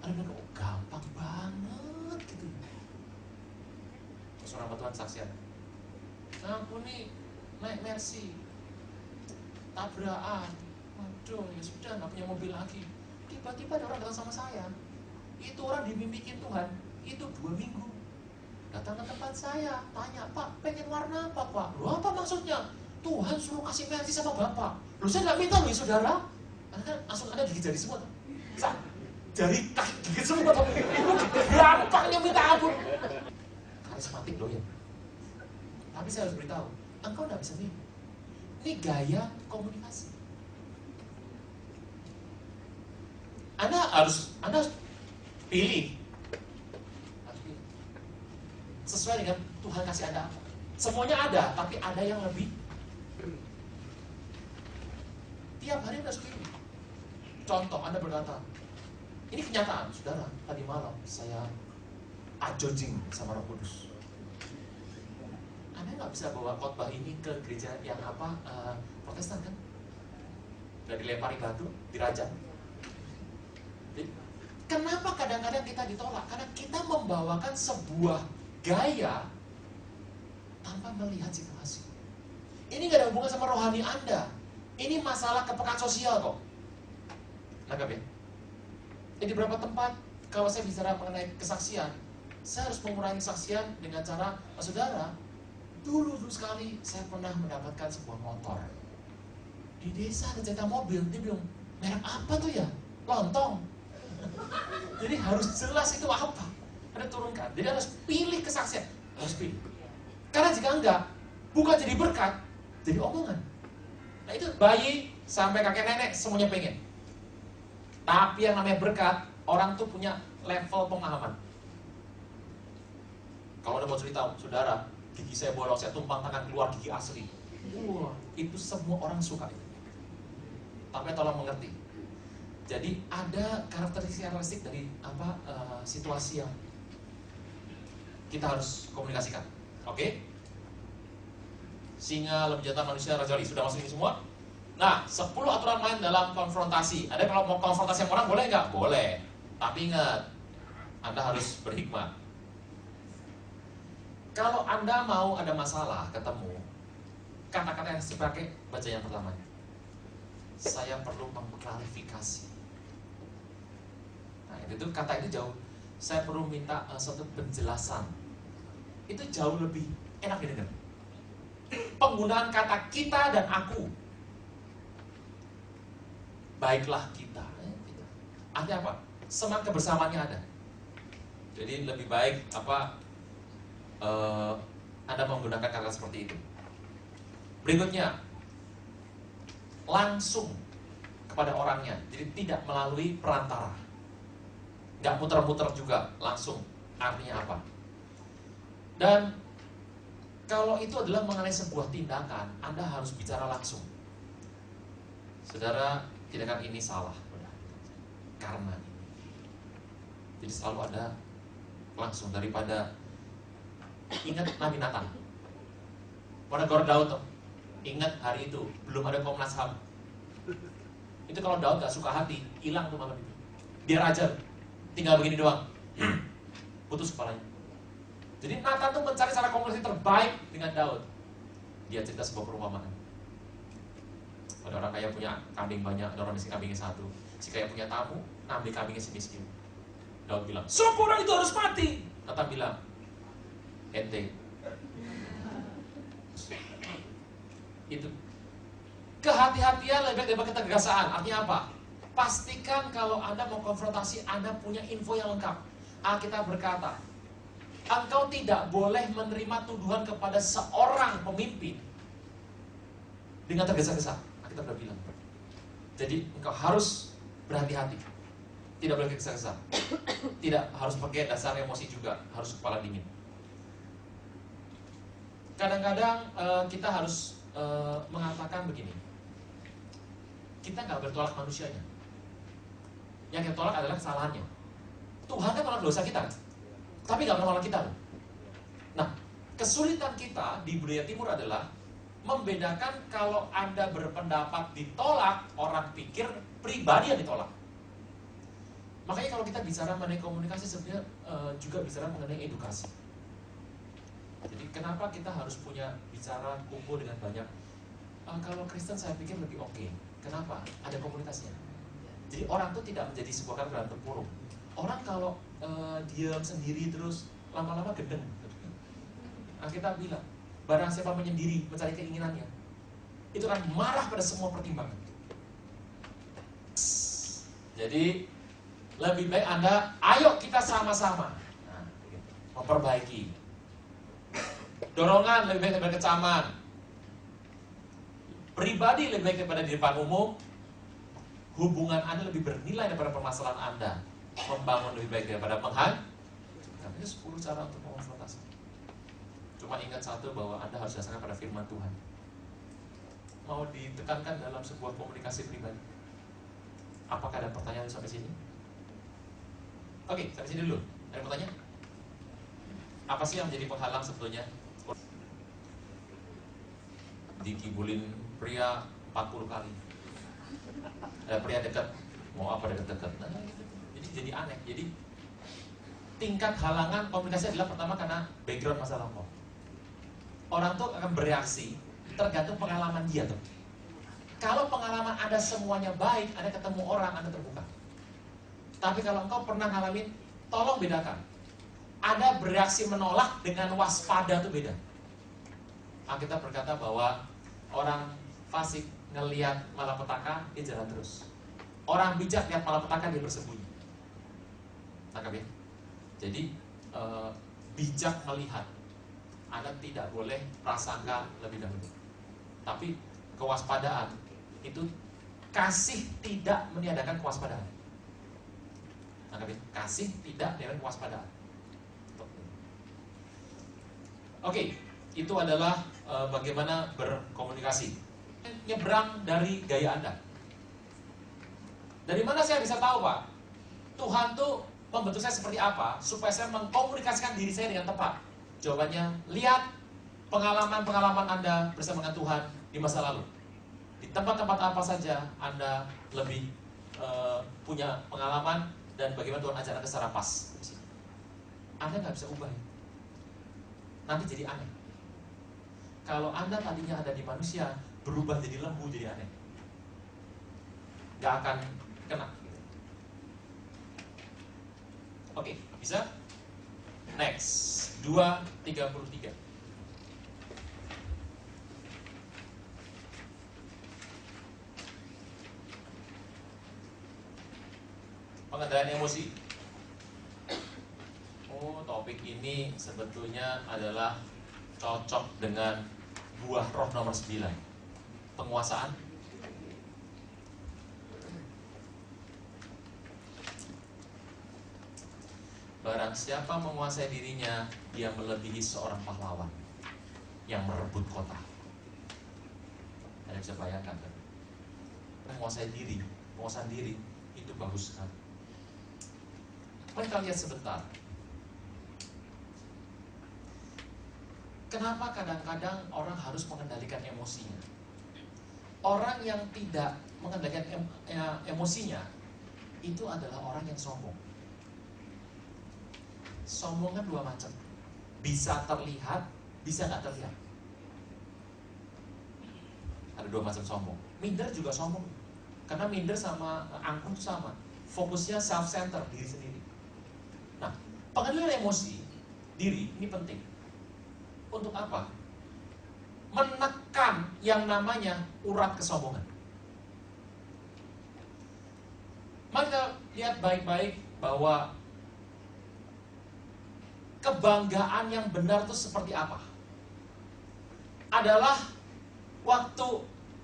Ada bilang, oh, gampang banget gitu. Terus orang Tuhan saksian. Nah, aku nih naik Mercy, tabrakan, waduh ya sudah nggak punya mobil lagi. Tiba-tiba ada orang datang sama saya. Itu orang dimimpikin Tuhan, itu 2 minggu. Datang ke tempat saya, tanya, Pak, pengen warna apa, Pak? Loh, apa maksudnya? Tuhan suruh kasih Mercy sama Bapak. Loh, saya nggak minta loh, saudara. Karena kan langsung ada gigit jari semua. Jari kaki gigit semua. Gampangnya minta ampun. Karismatik loh ya. Tapi saya harus beritahu, engkau nggak bisa milih. Ini gaya komunikasi. Anda harus pilih. Sesuai dengan Tuhan kasih Anda apa. Semuanya ada, tapi ada yang lebih. Tiap hari Anda harus pilih. Contoh, Anda berkata, ini kenyataan, saudara. Tadi malam saya ajojing sama Roh Kudus. Anda nggak bisa bawa khotbah ini ke gereja yang Protestan kan? Udah dilempari batu, dirajam. Kenapa kadang-kadang kita ditolak? Karena kita membawakan sebuah gaya tanpa melihat situasi. Ini nggak ada hubungan sama rohani Anda. Ini masalah kepekaan sosial kok. Nangkap ya? Di beberapa tempat, kalau saya bicara mengenai kesaksian, saya harus mengurangi kesaksian dengan cara, saudara, dulu sekali saya pernah mendapatkan sebuah motor. Di desa ada jatah mobil, dia bilang, merek apa tuh ya? Lontong. Jadi harus jelas itu apa. Anda turunkan. Jadi harus pilih kesaksian. Harus pilih. Karena jika enggak, bukan jadi berkat, jadi omongan. Nah itu bayi sampai kakek nenek semuanya pengen. Tapi yang namanya berkat, orang tuh punya level pemahaman. Kalau Anda mau cerita, saudara, gigi saya bolong, saya tumpang tangan keluar gigi asli. Wah, itu semua orang suka itu. Tapi tolong mengerti. Jadi ada karakteristik dari situasi yang kita harus komunikasikan. Oke? Singa, lebih jantan, manusia, rajali. Sudah masuk ini semua? Nah, 10 aturan main dalam konfrontasi. Ada kalau mau konfrontasi sama orang boleh nggak? Boleh. Tapi ingat, Anda harus berhikmat. Kalau Anda mau ada masalah, ketemu, kata-kata yang saya pakai, baca yang pertama. Saya perlu mengklarifikasi. Nah, itu kata itu jauh. Saya perlu minta suatu penjelasan. Itu jauh lebih enak didengar. Penggunaan kata kita dan aku. Baiklah kita. Artinya apa? Semangat kebersamaannya ada. Jadi lebih baik Anda menggunakan kata seperti itu. Berikutnya, langsung kepada orangnya. Jadi tidak melalui perantara. Nggak muter-muter juga, langsung. Artinya apa? Dan kalau itu adalah mengenai sebuah tindakan, Anda harus bicara langsung. Saudara, tindakan ini salah. Karena ini. Jadi selalu ada langsung daripada ingat Nabi Nathan. Menegur Daud tuh. Ingat hari itu belum ada Komnas HAM. Itu kalau Daud gak suka hati, hilang tuh malam itu. Dia raja, tinggal begini doang. Putus kepalanya. Jadi Nathan tuh mencari cara komunikasi terbaik dengan Daud. Dia cerita sebuah perumpamaan. Ada orang kaya punya kambing banyak, ada orang miskin kambingnya 1. Si kaya punya tamu, ambil kambingnya si miskin. Daud bilang, semua orang itu harus mati. Nathan bilang, ente. Itu kehati-hatian lebih baik daripada ketegasan. Artinya apa? Pastikan kalau Anda mau konfrontasi, Anda punya info yang lengkap. Alkitab berkata, Engkau tidak boleh menerima tuduhan kepada seorang pemimpin dengan tergesa-gesa. Kita sudah bilang. Jadi engkau harus berhati-hati. Tidak boleh tergesa-gesa. Tidak harus pakai dasar emosi juga, harus kepala dingin. Kadang-kadang kita harus mengatakan begini. Kita nggak bertolak manusianya. Yang kita tolak adalah kesalahannya. Tuhan kan tolak dosa kita, tapi nggak pernah tolak kita loh. Nah, kesulitan kita di budaya timur adalah membedakan kalau Anda berpendapat ditolak, orang pikir pribadi yang ditolak. Makanya kalau kita bicara mengenai komunikasi sebenarnya juga bicara mengenai edukasi. Jadi kenapa kita harus punya bicara kumpul dengan banyak? Kalau Kristen saya pikir lebih oke. Kenapa? Ada komunitasnya. Jadi orang tuh tidak menjadi sebuah kata dalam tempurung. Orang kalau diam sendiri terus lama-lama gendeng. Nah, kita bilang, barang siapa menyendiri mencari keinginannya, itu akan marah pada semua pertimbangan. Jadi lebih baik Anda, ayo kita sama-sama memperbaiki. Dorongan lebih baik daripada kecaman. Pribadi lebih baik daripada di depan umum. Hubungan Anda lebih bernilai daripada permasalahan Anda. Membangun lebih baik daripada menghancurkan. Ini 10 cara untuk mengonfrontasi. Cuma ingat satu, bahwa Anda harus dasarkan pada firman Tuhan. Mau ditekankan dalam sebuah komunikasi pribadi. Apakah ada pertanyaan sampai sini? Oke, sampai sini dulu. Ada pertanyaan? Apa sih yang menjadi penghalang sebetulnya? Dikibulin pria 40 kali. Pria dekat, mau apa dekat-dekat? Nah, jadi aneh. Jadi tingkat halangan komunikasi adalah pertama karena background masa lampau. Orang tuh akan bereaksi tergantung pengalaman dia tuh. Kalau pengalaman Anda semuanya baik, Anda ketemu orang, Anda terbuka. Tapi kalau engkau pernah ngalamin, tolong bedakan. Anda bereaksi menolak dengan waspada itu beda. Alkitab berkata bahwa orang fasik ngelihat malapetaka, dia jalan terus. Orang bijak lihat malapetaka, dia bersembunyi. Tangkap ya. Jadi bijak melihat. Anda tidak boleh prasangka lebih dahulu. Tapi kewaspadaan itu kasih tidak meniadakan kewaspadaan. Tangkap ya. Kasih tidak meniadakan kewaspadaan. Oke, itu adalah bagaimana berkomunikasi. Nyebrang dari gaya Anda. Dari mana saya bisa tahu, Pak? Tuhan tuh membentuk saya seperti apa supaya saya mengkomunikasikan diri saya dengan tepat? Jawabannya, lihat pengalaman-pengalaman Anda bersama dengan Tuhan di masa lalu. Di tempat-tempat apa saja Anda lebih punya pengalaman dan bagaimana Tuhan ajar Anda secara pas. Anda nggak bisa ubah. Nanti jadi aneh. Kalau Anda tadinya ada di manusia, berubah jadi lembu, jadi aneh. Gak akan kena. Oke, bisa? Next, 2:33. Pengendalian emosi. Topik ini sebetulnya adalah cocok dengan buah roh nomor 9. Penguasaan. Barang siapa menguasai dirinya, dia melebihi seorang pahlawan yang merebut kota. Anda bisa bayangkan kan? Menguasai diri, penguasaan diri itu bagus sekali. Mari kita lihat sebentar. Kenapa kadang-kadang orang harus mengendalikan emosinya? Orang yang tidak mengendalikan emosinya itu adalah orang yang sombong. Sombong kan dua macam. Bisa terlihat, bisa nggak terlihat. Ada dua macam sombong. Minder juga sombong. Karena minder sama angkuh sama. Fokusnya self-center, diri sendiri. Nah, pengendalian emosi diri ini penting. Untuk apa? Menekan yang namanya urat kesombongan. Maka lihat baik-baik bahwa kebanggaan yang benar itu seperti apa? Adalah waktu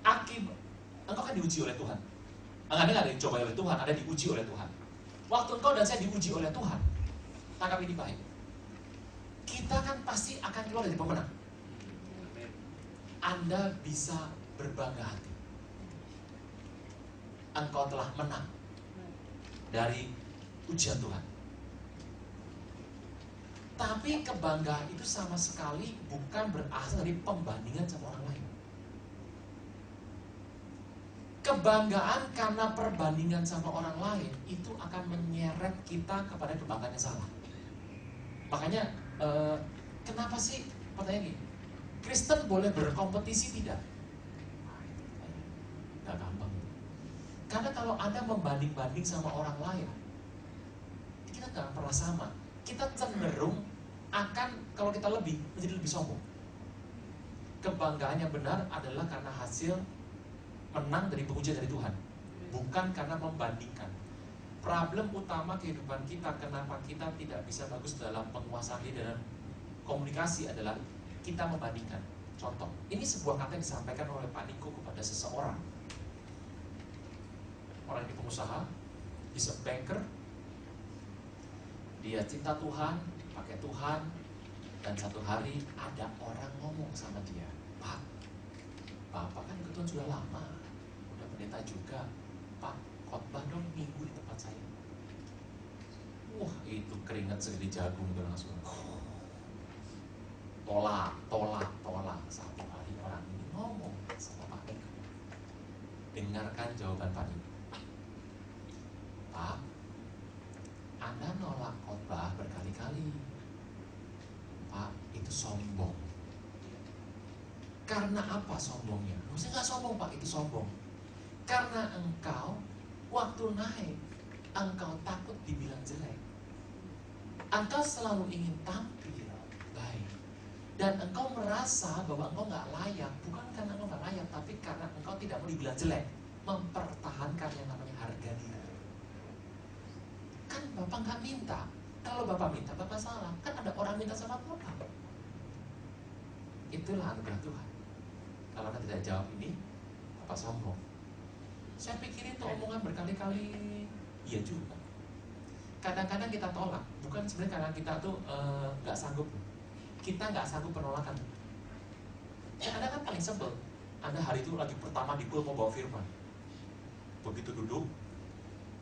engkau kan diuji oleh Tuhan. Anda nggak ada dicoba oleh Tuhan, ada diuji oleh Tuhan. Waktu engkau dan saya diuji oleh Tuhan, tangkap ini baik. Kita kan pasti akan keluar dari pemenang. Anda bisa berbangga hati. Engkau telah menang dari ujian Tuhan. Tapi kebanggaan itu sama sekali bukan berasal dari pembandingan sama orang lain. Kebanggaan karena perbandingan sama orang lain itu akan menyeret kita kepada kebanggaan yang salah. Makanya kenapa sih, pertanyaan gini, Kristen boleh berkompetisi tidak? Gak gampang. Karena kalau Anda membanding-banding sama orang lain, kita gak pernah sama. Kita cenderung akan, kalau kita lebih, menjadi lebih sombong. Kebanggaan yang benar adalah karena hasil menang dari pengujian dari Tuhan, bukan karena membandingkan. Problem utama kehidupan kita, kenapa kita tidak bisa bagus dalam penguasaan diri dan komunikasi adalah kita membandingkan. Contoh, ini sebuah kata yang disampaikan oleh Pak Niko kepada seseorang. Orang ini pengusaha, he's a banker, dia cinta Tuhan, pakai Tuhan, dan satu hari ada orang ngomong sama dia, Pak, Bapak kan ikut Tuhan sudah lama, udah pendeta juga, Pak, khotbah dong minggu di tempat saya. Wah, itu keringat segede jagung itu langsung. Tolak. Satu hari orang ini ngomong sama Pak Niko. Dengarkan jawaban Pak Niko. Pak, Anda nolak khotbah berkali-kali. Pak, itu sombong. Karena apa sombongnya? Saya nggak sombong Pak, itu sombong. Karena engkau waktu naik, engkau takut dibilang jelek. Engkau selalu ingin tampil baik. Dan engkau merasa bahwa engkau nggak layak, bukan karena engkau nggak layak, tapi karena engkau tidak mau dibilang jelek. Mempertahankan yang namanya harga diri. Kan Bapak nggak minta. Kalau Bapak minta, Bapak salah. Kan ada orang minta sama Bapak. Itulah anugerah Tuhan. Kalau Anda tidak jawab ini, Bapak sombong. Saya pikir itu omongan berkali-kali. Iya juga. Kadang-kadang kita tolak, bukan sebenarnya karena kita tuh nggak sanggup. Kita nggak sanggup penolakan. Anda kan paling sebel. Anda hari itu lagi pertama di pool mau bawa firman. Begitu duduk,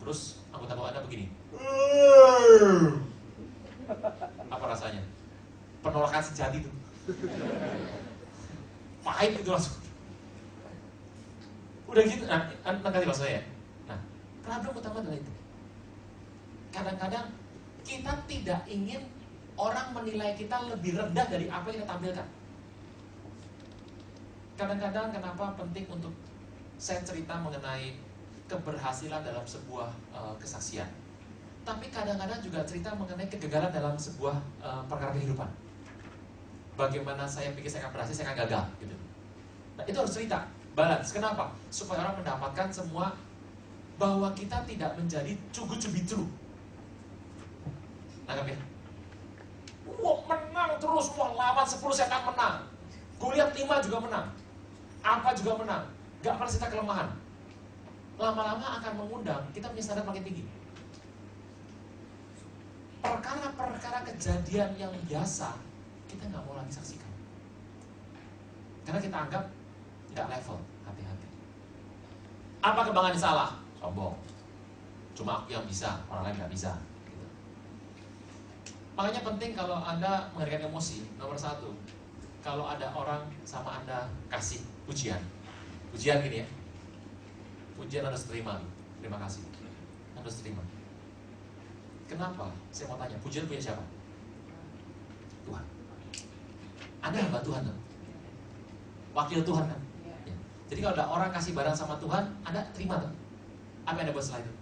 terus anggota bawa Anda begini. Apa rasanya? Penolakan sejati tuh. Pahit itu langsung. Udah gitu, nanti maksud saya. Nah, problem utama adalah itu. Kadang-kadang kita tidak ingin orang menilai kita lebih rendah dari apa yang kita tampilkan. Kadang-kadang kenapa penting untuk saya cerita mengenai keberhasilan dalam sebuah kesaksian. Tapi kadang-kadang juga cerita mengenai kegagalan dalam sebuah perkara kehidupan. Bagaimana saya pikir saya akan berhasil, saya akan gagal gitu. Nah, itu harus cerita, balance. Kenapa? Supaya orang mendapatkan semua bahwa kita tidak menjadi too good to be true. Nangkap ya? Wah, menang terus, wah lawan 10 saya akan menang. Goliat 5 juga menang. Apa juga menang. Gak pernah cerita kelemahan. Lama-lama akan mengundang kita punya standar makin tinggi. Perkara-perkara kejadian yang biasa kita nggak mau lagi saksikan. Karena kita anggap nggak level, hati-hati. Apa kebanggaan yang salah? Sombong. Cuma aku yang bisa, orang lain nggak bisa. Gitu. Makanya penting kalau Anda mengendalikan emosi, nomor 1, kalau ada orang sama Anda kasih pujian gini ya, pujian harus terima, terima kasih, harus terima. Kenapa? Saya mau tanya, pujian punya siapa? Tuhan. Anda hamba Tuhan kan? Wakil Tuhan kan? Ya. Jadi kalau ada orang kasih barang sama Tuhan, Anda terima kan? Apa yang Anda buat setelah itu?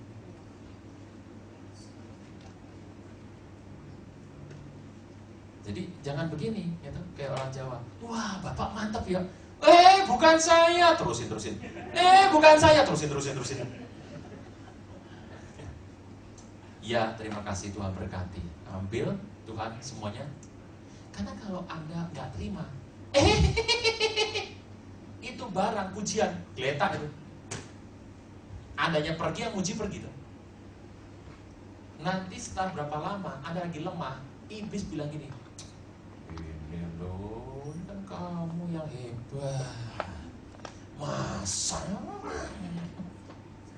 Jadi jangan begini, gitu, kayak orang Jawa. Wah, Bapak mantap ya. Bukan saya, terusin. Bukan saya, terusin. Ya, terima kasih Tuhan berkati. Ambil, Tuhan semuanya. Karena kalau Anda nggak terima, itu barang pujian, geletak itu. Andanya pergi, yang muji pergi tuh. Nanti setelah berapa lama Anda lagi lemah, iblis bilang gini, ini loh, kan kamu yang hebat, masa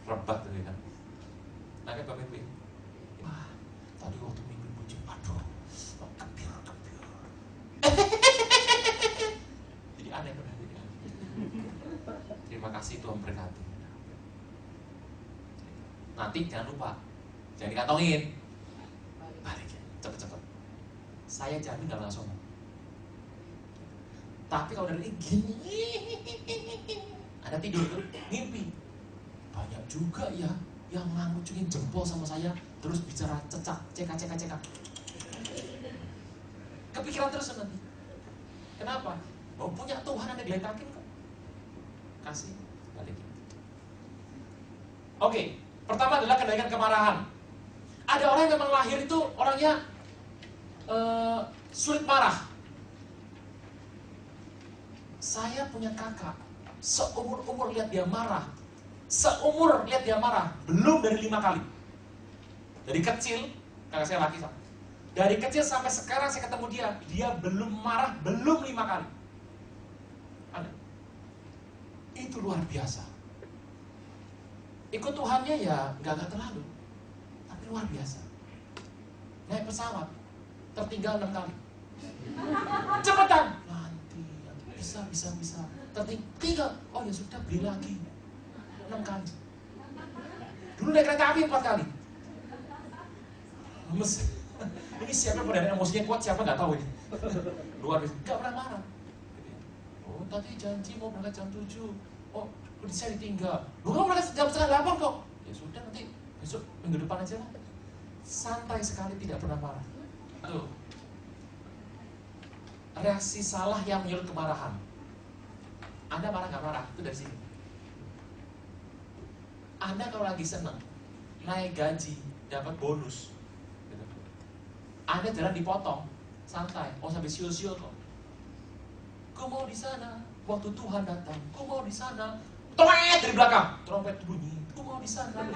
rebat tuh kan. Nah kan pemimpin, wah tadi waktu mimpin puji, aduh kebir. Jadi aneh kan. Terima kasih Tuhan berkati. Nanti jangan lupa, jangan dikantongin, balikin cepet-cepet. Saya jamin gak langsung. Tapi kalau dari ini gini, Anda tidur tuh, mimpi. Banyak juga ya yang ngucungin jempol sama saya, terus bicara cecak, cekak. Kepikiran terus nanti. Kenapa? Oh, punya Tuhan Anda diletakin kok. Kasih, balikin. Oke, pertama adalah kendalikan kemarahan. Ada orang yang memang lahir itu orangnya sulit marah. Saya punya kakak, seumur-umur lihat dia marah, belum dari 5 kali. Dari kecil, kakak saya laki sama. Dari kecil sampai sekarang saya ketemu dia belum marah, belum 5 kali. Ada. Itu luar biasa. Ikut Tuhannya ya nggak terlalu, tapi luar biasa. Naik pesawat, tertinggal 6 kali. Cepetan, nanti bisa. Tertinggal, oh ya sudah beli lagi 6 kali. Dulu naik kereta api 4 kali. Lemes. Ini siapa yang emosinya kuat, siapa nggak tahu ini. Luar biasa, nggak pernah marah. Oh tadi janji mau berangkat jam 7. Oh saya ditinggal. Lu kan berangkat jam 7:30 kok. Ya sudah nanti besok minggu depan aja lah. Santai sekali, tidak pernah marah. Tuh. Reaksi salah yang menyulut kemarahan. Anda marah nggak marah? Itu dari sini. Anda kalau lagi seneng, naik gaji, dapat bonus, gitu. Anda jalan dipotong, santai. Oh sampai siul-siul kok. Gue mau di sana. Waktu Tuhan datang, gue mau di sana. Toet dari belakang, trompet bunyi. Gue mau di sana.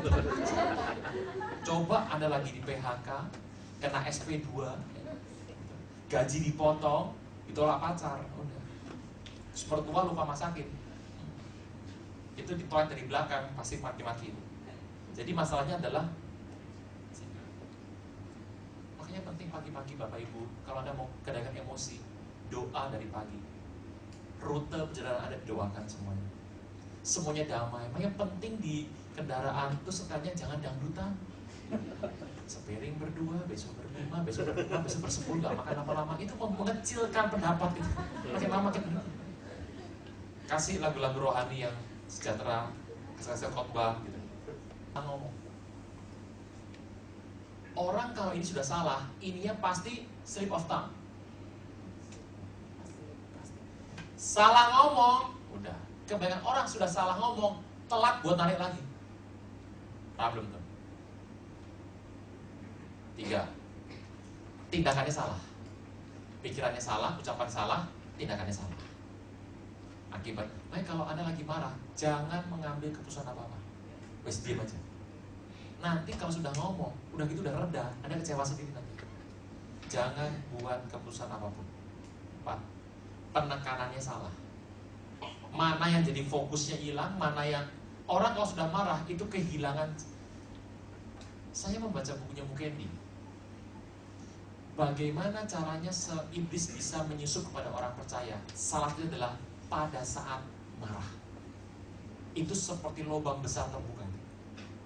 Coba Anda lagi di PHK, kena SP2, gaji dipotong, ditolak pacar, udah. Sepertua lupa masakin. Itu ditoet dari belakang, pasti maki-maki. Jadi masalahnya adalah, makanya penting pagi-pagi Bapak Ibu, kalau Anda mau kendalikan emosi, doa dari pagi. Rute perjalanan Anda didoakan semuanya. Semuanya damai. Makanya penting di kendaraan itu sekalian jangan dangdutan. Sepiring berdua, besok berlima, besok bersepuluh, gak makan lama-lama. Itu mengecilkan pendapat itu. Makin lama makin. Kasih lagu-lagu rohani yang sejahtera, kasih khotbah gitu. Ngomong. Orang kalau ini sudah salah, ininya pasti slip of tongue. Salah ngomong, udah. Kebanyakan orang sudah salah ngomong, telat buat narik lagi. Problem tuh. 3. Tindakannya salah. Pikirannya salah, ucapan salah, tindakannya salah. Akibat, kalau Anda lagi marah, jangan mengambil keputusan apa-apa. Wes diam aja. Nanti kalau sudah ngomong, udah gitu udah reda, Anda kecewa sendiri nanti. Jangan buat keputusan apapun. 4. Penekanannya salah. Mana yang jadi fokusnya hilang, mana yang orang kalau sudah marah itu kehilangan. Saya membaca bukunya Mukendi. Bagaimana caranya iblis bisa menyusup kepada orang percaya? Salah itu adalah pada saat marah. Itu seperti lubang besar terbuka.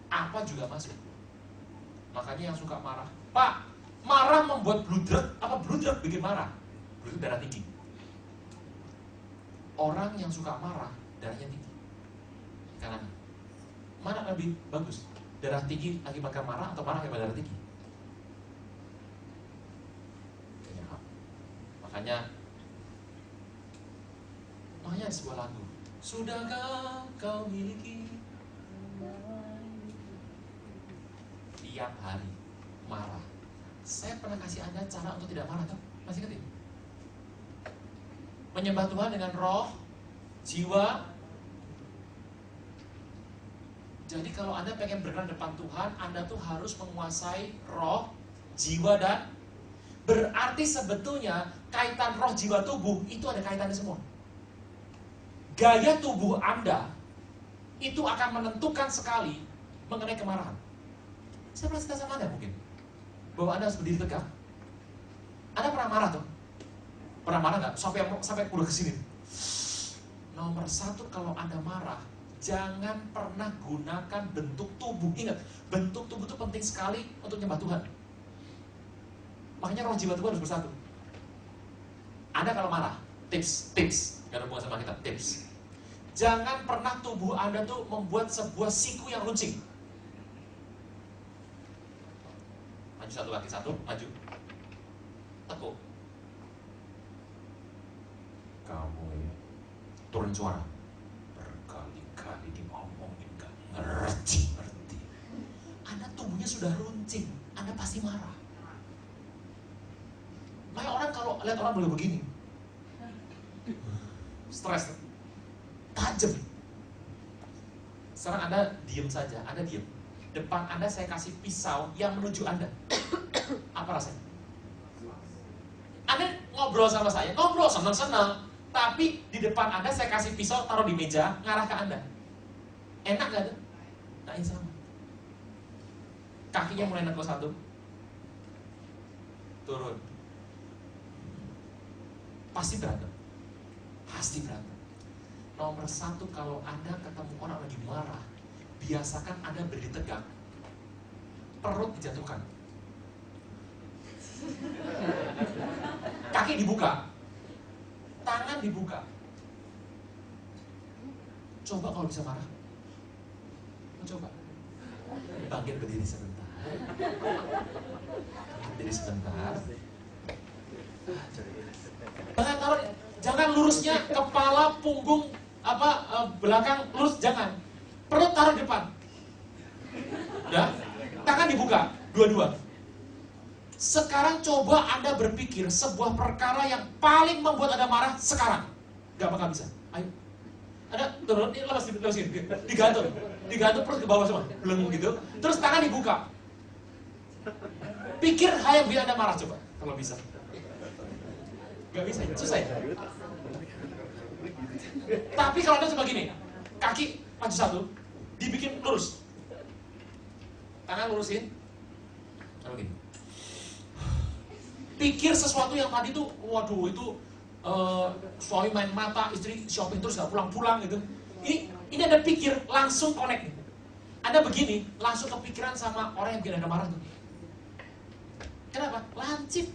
Apa juga masuk. Makanya yang suka marah, Pak, marah membuat bludruk, apa bludruk bikin marah? Bludruk darah tinggi. Orang yang suka marah, darahnya tinggi. Kanan. Mana lebih bagus? Darah tinggi akibat marah atau marah akibat darah tinggi? Ya. Makanya ada sebuah lagu. Sudahkah kau miliki? Tiap hari marah. Saya pernah kasih Anda cara untuk tidak marah, toh? Masih ingat ini? Menyembah Tuhan dengan roh, jiwa. Jadi kalau Anda pengen berkenan depan Tuhan, Anda tuh harus menguasai roh, jiwa, dan berarti sebetulnya kaitan roh, jiwa, tubuh itu ada kaitannya semua. Gaya tubuh Anda itu akan menentukan sekali mengenai kemarahan. Saya pernah cerita sama Anda mungkin bahwa Anda harus berdiri tegak. Anda pernah marah tuh? Pernah marah nggak? Sampai udah kesini. Nomor satu, kalau Anda marah, jangan pernah gunakan bentuk tubuh. Ingat, bentuk tubuh itu penting sekali untuk nyembah Tuhan. Makanya roh, jiwa, tubuh harus bersatu. Anda kalau marah, tips, gak ada hubungan sama kita, tips. Jangan pernah tubuh Anda tuh membuat sebuah siku yang runcing. Maju satu kaki, satu, maju. Tekuk. Kamu ya, turun suara. Berkali-kali diomongin gak ngerti. Anda tubuhnya sudah runcing, Anda pasti marah. Makanya orang kalau lihat orang boleh begini, stres, tajam. Sekarang Anda diem saja, Anda diem. Depan Anda saya kasih pisau yang menuju Anda. Apa rasanya? Anda ngobrol sama saya, ngobrol senang-senang. Tapi di depan Anda saya kasih pisau, taruh di meja, ngarah ke Anda. Enak gak tuh? Nah, ini sama. Kakinya mulai nekuk satu. Turun. Pasti berantem. Pasti berantem. Nomor satu, kalau Anda ketemu orang lagi marah, biasakan Anda berdiri tegak. Perut dijatuhkan. Kaki dibuka. Tangan dibuka. Coba kalau bisa marah. Coba. Bangkit berdiri sebentar. Berdiri sebentar. Jangan lurusnya kepala, punggung, belakang lurus, jangan. Perut taruh depan. Udah? Tangan dibuka, dua-dua. Sekarang coba Anda berpikir sebuah perkara yang paling membuat Anda marah sekarang. Gak bakal bisa. Ayo. Anda turun, ini lepas digantung perut ke bawah semua. Belum gitu. Terus tangan dibuka. Pikir hal yang bikin Anda marah, coba. Kalau bisa. Gak bisa, susah ya. Tapi kalau Anda coba gini, kaki maju satu, dibikin lurus. Tangan lurusin. Coba gini. Pikir sesuatu yang tadi tuh, waduh itu suami main mata, istri shopping terus gak pulang-pulang gitu. Ini Anda pikir, langsung connect. Anda begini, langsung kepikiran sama orang yang bikin Anda marah tuh. Kenapa? Lancip.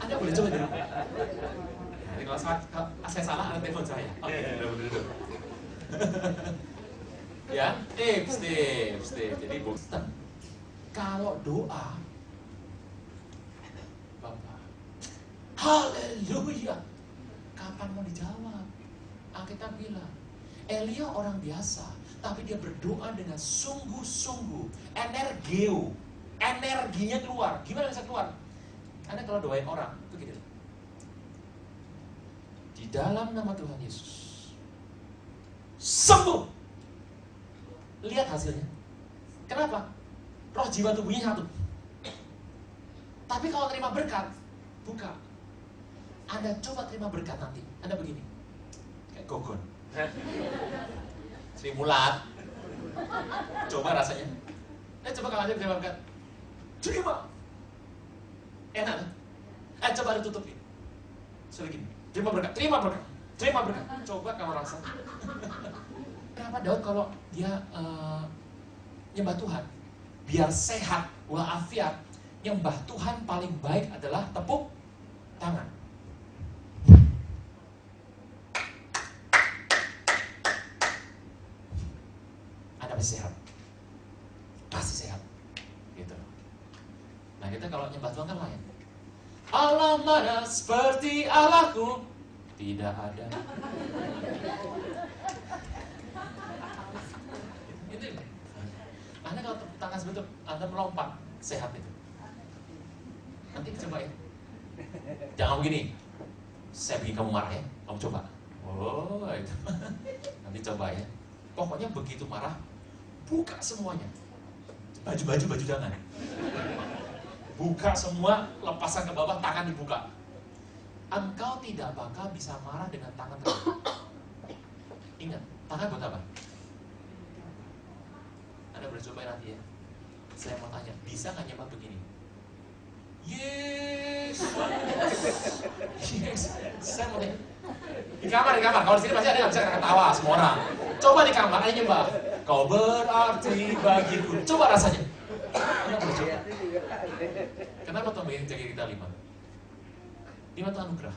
Anda boleh coba dulu. Jadi kalau saya salah, Anda telepon saya. Oke, duduk. Ya, tips. Jadi Boston. Kalau doa, Bapak, haleluya, kapan mau dijawab? Alkitab bilang, Elia orang biasa, tapi dia berdoa dengan sungguh-sungguh, energinya keluar. Gimana bisa keluar? Anda kalau doain orang, itu gini. Di dalam nama Tuhan Yesus, sembuh. Lihat hasilnya. Kenapa? Roh, jiwa, tubuhnya satu. Tapi kalau terima berkat, buka. Anda coba terima berkat nanti. Anda begini, kayak gogon. Sri Mulat. Coba rasanya. Coba kalau Anda terima berkat, terima. Enak kan? Coba Anda tutupin. Sudah gini, terima berkat. Coba kalau rasa. Kenapa Daud kalau dia nyembah Tuhan, biar sehat walafiat, nyembah Tuhan paling baik adalah tepuk tangan. Anda pasti sehat, gitu. Nah kita kalau nyembah Tuhan kan lain. Allah mana seperti Allahku, tidak ada. Anda kalau tepuk tangan sebetul, Anda melompat, sehat itu. Nanti coba ya. Jangan begini. Saya bikin kamu marah ya, kamu coba. Oh, itu. Nanti coba ya. Pokoknya begitu marah, buka semuanya. Baju jangan. Buka semua, lepaskan ke bawah, tangan dibuka. Engkau tidak bakal bisa marah dengan tangan terbuka. Ingat, tangan buat apa? Anda boleh coba nanti ya. Saya mau tanya, bisa nggak nyembah begini? Yes. Saya mau tanya. Di kamar. Kalau di sini pasti ada yang bisa ketawa semua orang. Coba di kamar, ayo nyembah. Kau berarti bagiku. Coba rasanya. Anda boleh coba. Kenapa Tuhan ingin jaga kita 5? 5 itu anugerah.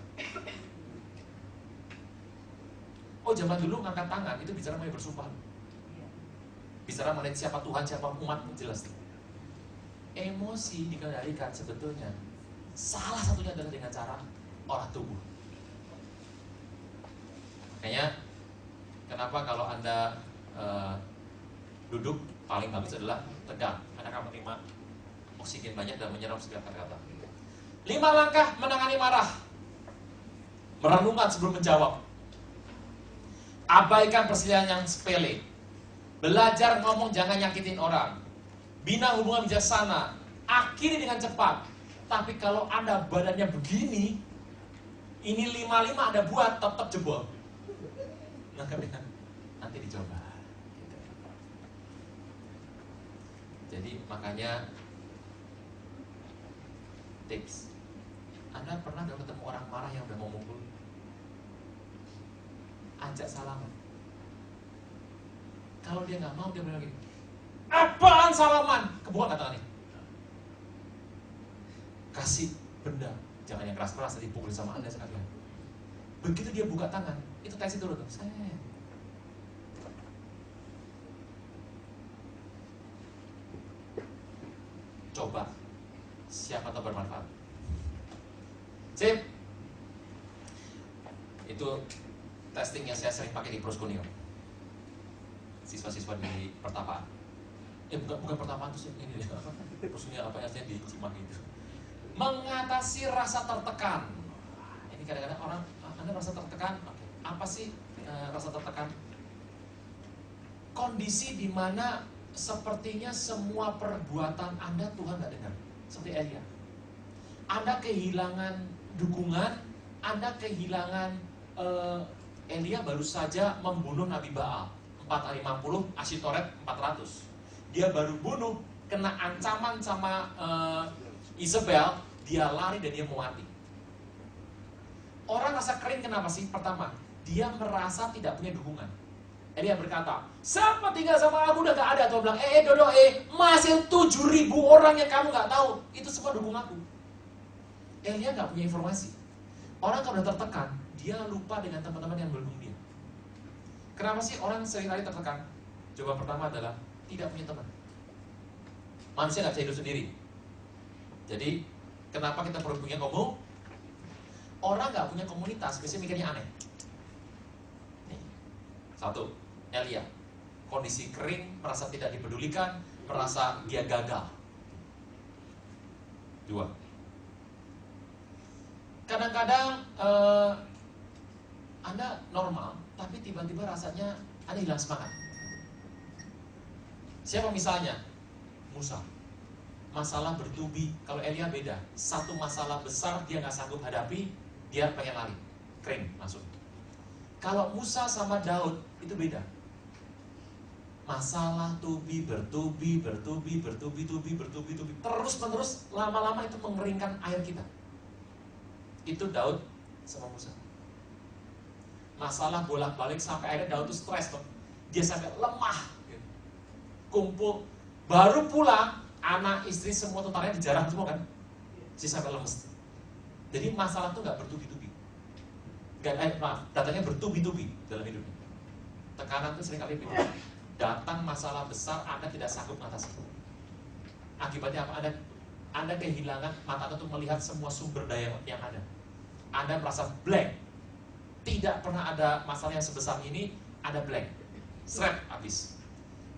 Oh, zaman dulu ngangkat tangan itu bicara mengenai bersumpah. Bicara mengenai siapa Tuhan, siapa umat, jelas. Emosi dikendalikan sebetulnya salah satunya adalah dengan cara olah tubuh. Makanya kenapa kalau Anda duduk paling bagus adalah tegak. Anda akan menerima oksigen banyak dan menyerap segala kata-kata. 5 langkah menangani marah. Merenungkan sebelum menjawab. Abaikan perselisihan yang sepele. Belajar ngomong jangan nyakitin orang. Bina hubungan bijaksana. Akhiri dengan cepat. Tapi kalau Anda badannya begini, ini 5 Anda buat tetap jebol. Nanti dicoba. Jadi makanya tips. Anda pernah gak ketemu orang marah yang udah mau mukul? Ajak salaman. Kalau dia nggak mau, dia bilang gini, apaan salaman? Kebuka tangannya. Kasih benda, jangan yang keras-keras nanti pukul sama Anda sekalian. Begitu dia buka tangan, itu tensi turun tuh. Coba, siapa tahu bermanfaat. Sip. Itu testing yang saya sering pakai di Proskuneo. Siswa-siswa di pertapaan. Bukan pertapaan tuh ini ya. Proskuneo apa yang di Cimahi itu. Mengatasi rasa tertekan. Ini kadang-kadang orang, Anda merasa tertekan. Apa sih rasa tertekan? Kondisi di mana sepertinya semua perbuatan Anda Tuhan nggak dengar. Seperti Elia. Anda kehilangan dukungan, Anda kehilangan Elia baru saja membunuh Nabi Baal 450, Ashitoret 400. Dia baru bunuh, kena ancaman sama Isabel, dia lari dan dia mau mati. Orang rasa kering kenapa sih? Pertama, dia merasa tidak punya dukungan. Elia berkata, siapa tinggal sama aku udah gak ada. Tuhan bilang, Dodo, masih 7.000 orang yang kamu gak tahu. Itu semua dukung aku. Elia gak punya informasi. Orang kalau udah tertekan, dia lupa dengan teman-teman yang mendukung dia. Kenapa sih orang seringkali tertekan? Coba pertama adalah tidak punya teman. Manusia gak bisa hidup sendiri. Jadi, kenapa kita perlu punya komunitas? Orang gak punya komunitas, biasanya mikirnya aneh. Nih. 1, Elia. Kondisi kering, merasa tidak dipedulikan, merasa dia gagal. 2, kadang-kadang Anda normal, tapi tiba-tiba rasanya Anda hilang semangat. Siapa misalnya? Musa. Masalah bertubi. Kalau Elia beda. Satu masalah besar dia nggak sanggup hadapi, dia pengen lari, kering langsung. Kalau Musa sama Daud itu beda. Masalah bertubi, terus-menerus, lama-lama itu mengeringkan air kita. Itu Daud sama Musa. Masalah bolak-balik sampai akhirnya Daud itu stres tuh. Dia sampai lemah. Kumpul, baru pulang, anak, istri, semua tentaranya dijarah semua kan. Dia sampai lemes. Jadi masalah itu gak bertubi-tubi. Datangnya bertubi-tubi dalam hidupnya. Tekanan itu seringkali beda. Datang masalah besar, Anda tidak sanggup mengatasi. Akibatnya apa? Anda kehilangan mata Anda untuk melihat semua sumber daya yang ada. Anda merasa blank. Tidak pernah ada masalah yang sebesar ini, ada blank. Seret, habis.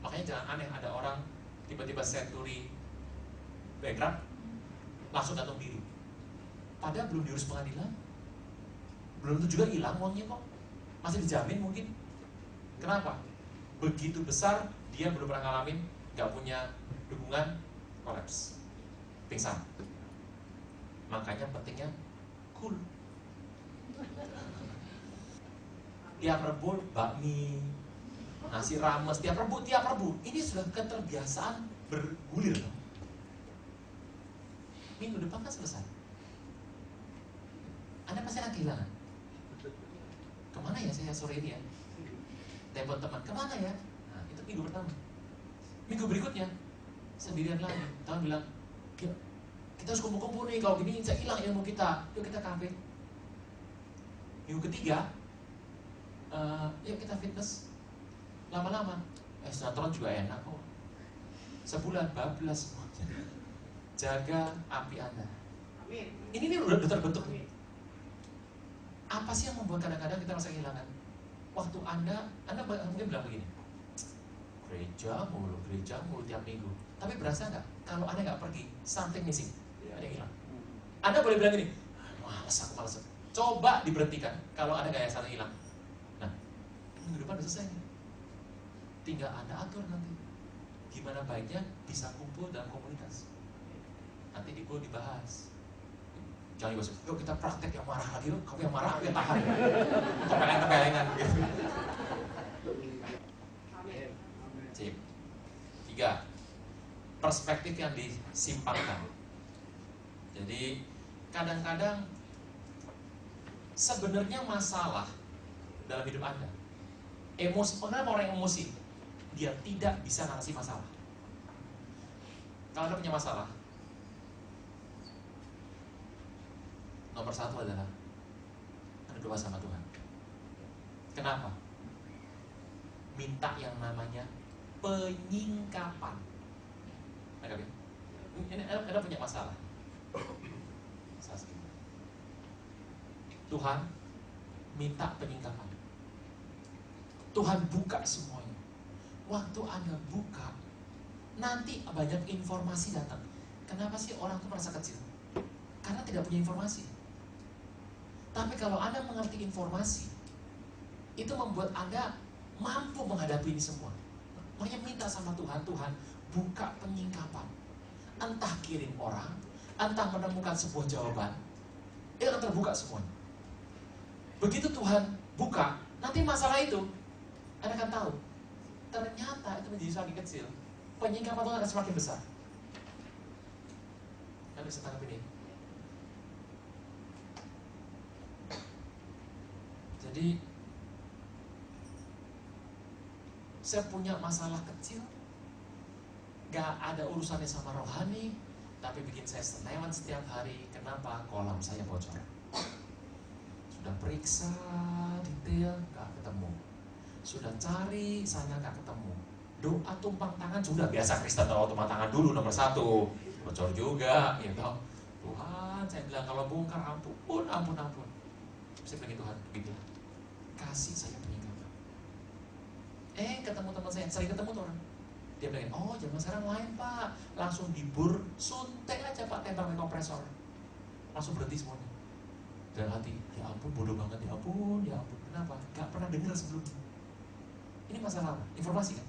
Makanya jangan aneh, ada orang tiba-tiba Century bankrupt, langsung gantung diri. Padahal belum diurus pengadilan, belum itu juga hilang uangnya kok, masih dijamin mungkin. Kenapa? Begitu besar, dia belum pernah ngalamin, gak punya dukungan, kolaps, pingsan. Makanya pentingnya cool. Tiap Rebo bakmi, nasi rames, tiap Rebo. Ini sudah keterbiasaan bergulir. Minggu depan kan selesai. Anda pasti akan kehilangan. Kemana ya saya sore ini ya? Telepon teman, kemana ya? Nah, itu minggu pertama. Minggu berikutnya, sendirian lagi. Teman bilang, ya, kita harus kumpul-kumpul nih, kalau gini saya hilang ilmu kita. Yuk kita kafe. Minggu ketiga, yuk kita fitness. Lama-lama, sinetron juga enak kok. Sebulan bablas semuanya. Jaga api Anda. Ini udah terbentuk nih. Apa sih yang membuat kadang-kadang kita merasa kehilangan? Waktu Anda mungkin bilang begini, gereja mulu tiap minggu. Tapi berasa nggak? Kalau Anda nggak pergi, something missing, ada yang hilang. Anda boleh bilang gini, males. Coba diberhentikan kalau Anda nggak yang hilang. Nah, minggu depan udah selesai nih. Tinggal Anda atur nanti. Gimana baiknya bisa kumpul dalam komunitas. Nanti dibahas. Jangan dibahas, yuk kita praktek yang marah lagi, yuk kamu yang marah, aku yang tahan. Kepelengan gitu. Cip. 3. Perspektif yang disimpangkan. Jadi kadang-kadang sebenarnya masalah dalam hidup Anda, emosi, kenapa orang emosi? Dia tidak bisa ngatasi masalah. Kalau Anda punya masalah, nomor 1 adalah Anda doa sama Tuhan. Kenapa? Minta yang namanya penyingkapan. Ini Anda punya masalah. Tuhan minta penyingkapan. Tuhan buka semuanya. Waktu Anda buka, nanti banyak informasi datang. Kenapa sih orang itu merasa kecil? Karena tidak punya informasi. Tapi kalau Anda mengerti informasi, itu membuat Anda mampu menghadapi ini semua. Makanya minta sama Tuhan, Tuhan buka penyingkapan. Entah kirim orang, entah menemukan sebuah jawaban, itu akan terbuka semuanya. Begitu Tuhan buka, nanti masalah itu Anda akan tahu, ternyata itu menjadi semakin kecil, penyingkapan Tuhan akan semakin besar. Anda bisa tangkap ini. Jadi saya punya masalah kecil, gak ada urusannya sama rohani, tapi bikin saya senewan setiap hari. Kenapa? Kolam saya bocor. Sudah periksa detail, gak ketemu. Sudah cari sana, gak ketemu. Doa tumpang tangan, sudah biasa Kristen doa tumpang tangan dulu nomor 1. Bocor juga, ya toh. Tuhan, saya bilang kalau bongkar ampun. Saya bilang Tuhan, begitulah, kasih saya penyingkapan. Ketemu teman saya, sering ketemu tuh orang. Dia bilang, oh zaman sekarang lain pak, langsung dibur, suntik aja pak, tembak pakai kompresor, langsung berhenti semuanya. Dalam hati, ya ampun bodoh banget, ya ampun. Kenapa? Gak pernah dengar sebelumnya. Ini masalah apa? Informasi kan?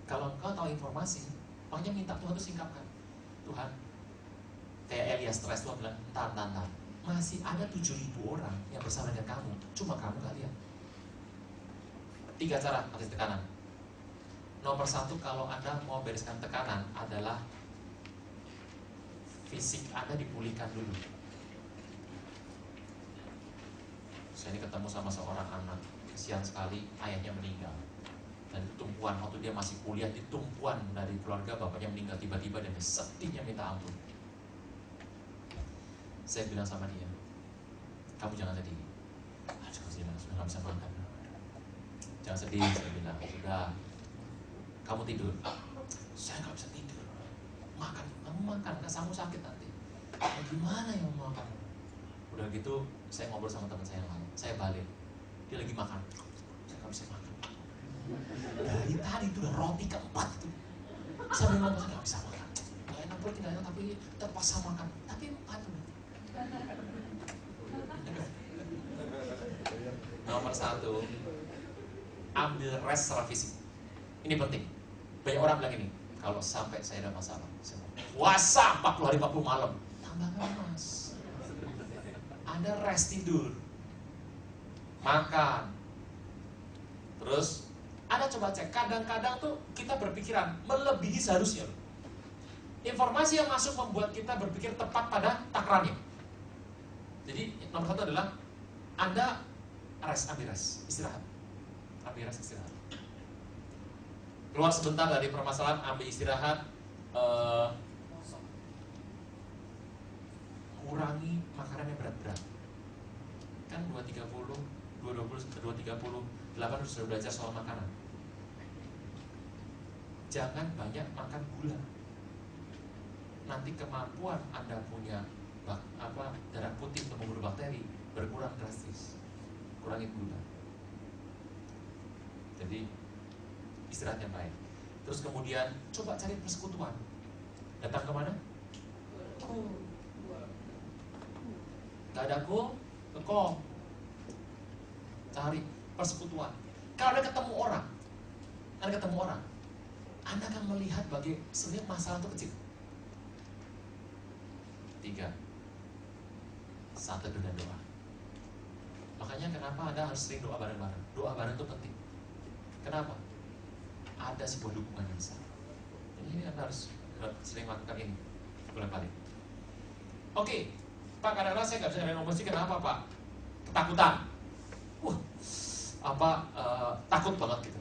Kalau engkau tahu informasi, makanya minta Tuhan itu singkapkan. Tuhan, kayak Elias stres, Tuhan bilang, tahan. Masih ada 7.000 orang yang bersama dengan kamu, cuma kamu gak lihat. 3 cara atas tekanan. Nomor 1, kalau Anda mau bereskan tekanan adalah fisik Anda dipulihkan dulu. Saya ini ketemu sama seorang anak, kesian sekali, ayahnya meninggal. Dan tumpuan, waktu dia masih kuliah, di tumpuan dari keluarga, bapaknya meninggal tiba-tiba dan sedihnya minta ampun. Saya bilang sama dia, kamu jangan sedih. Sudah gak bisa makan. Jangan sedih, saya bilang, sudah. Kamu tidur. Saya gak bisa tidur. Kamu makan, kamu sakit nanti. Gimana yang mau makan? Udah gitu, saya ngobrol sama teman saya yang lain. Saya balik, dia lagi makan. Saya gak bisa makan. Dari tadi itu udah roti keempat itu. Sampai ngomong, nggak bisa makan. Nggak enak perut, tidak enak, tapi terpaksa makan. Tapi empat tuh. Nomor 1, ambil rest secara fisik. Ini penting. Banyak orang bilang ini, kalau sampai saya ada masalah, saya mau puasa 40 hari 40 malam. Tambahkan mas. Ada rest tidur, makan. Terus Anda coba cek, kadang-kadang tuh kita berpikiran melebihi seharusnya. Informasi yang masuk membuat kita berpikir tepat pada takarannya. Jadi nomor 1 adalah Anda rest, ambil rest, istirahat. Ambil rest, istirahat. Keluar sebentar dari permasalahan, ambil istirahat. Kurangi makanan yang berat-berat. Kan 230, 230 sudah belajar soal makanan. Jangan banyak makan gula. Nanti kemampuan Anda punya darah putih untuk membunuh bakteri berkurang drastis. Kurangi gula. Jadi istirahat yang baik. Terus kemudian coba cari persekutuan. Datang kemana? Gak ada ke kom. Cari persekutuan. Kalau Anda ketemu orang, Anda akan melihat bagaimana sebenarnya masalah itu kecil. 3, 1 dengan doa. Makanya kenapa Anda harus sering doa bareng-bareng. Doa bareng itu penting. Kenapa? Ada sebuah dukungan yang besar. Ini Anda harus sering lakukan ini. Bolak-balik. Oke, Pak, kadang-kadang saya nggak bisa ngomong sih. Kenapa Pak? Ketakutan. Takut banget gitu.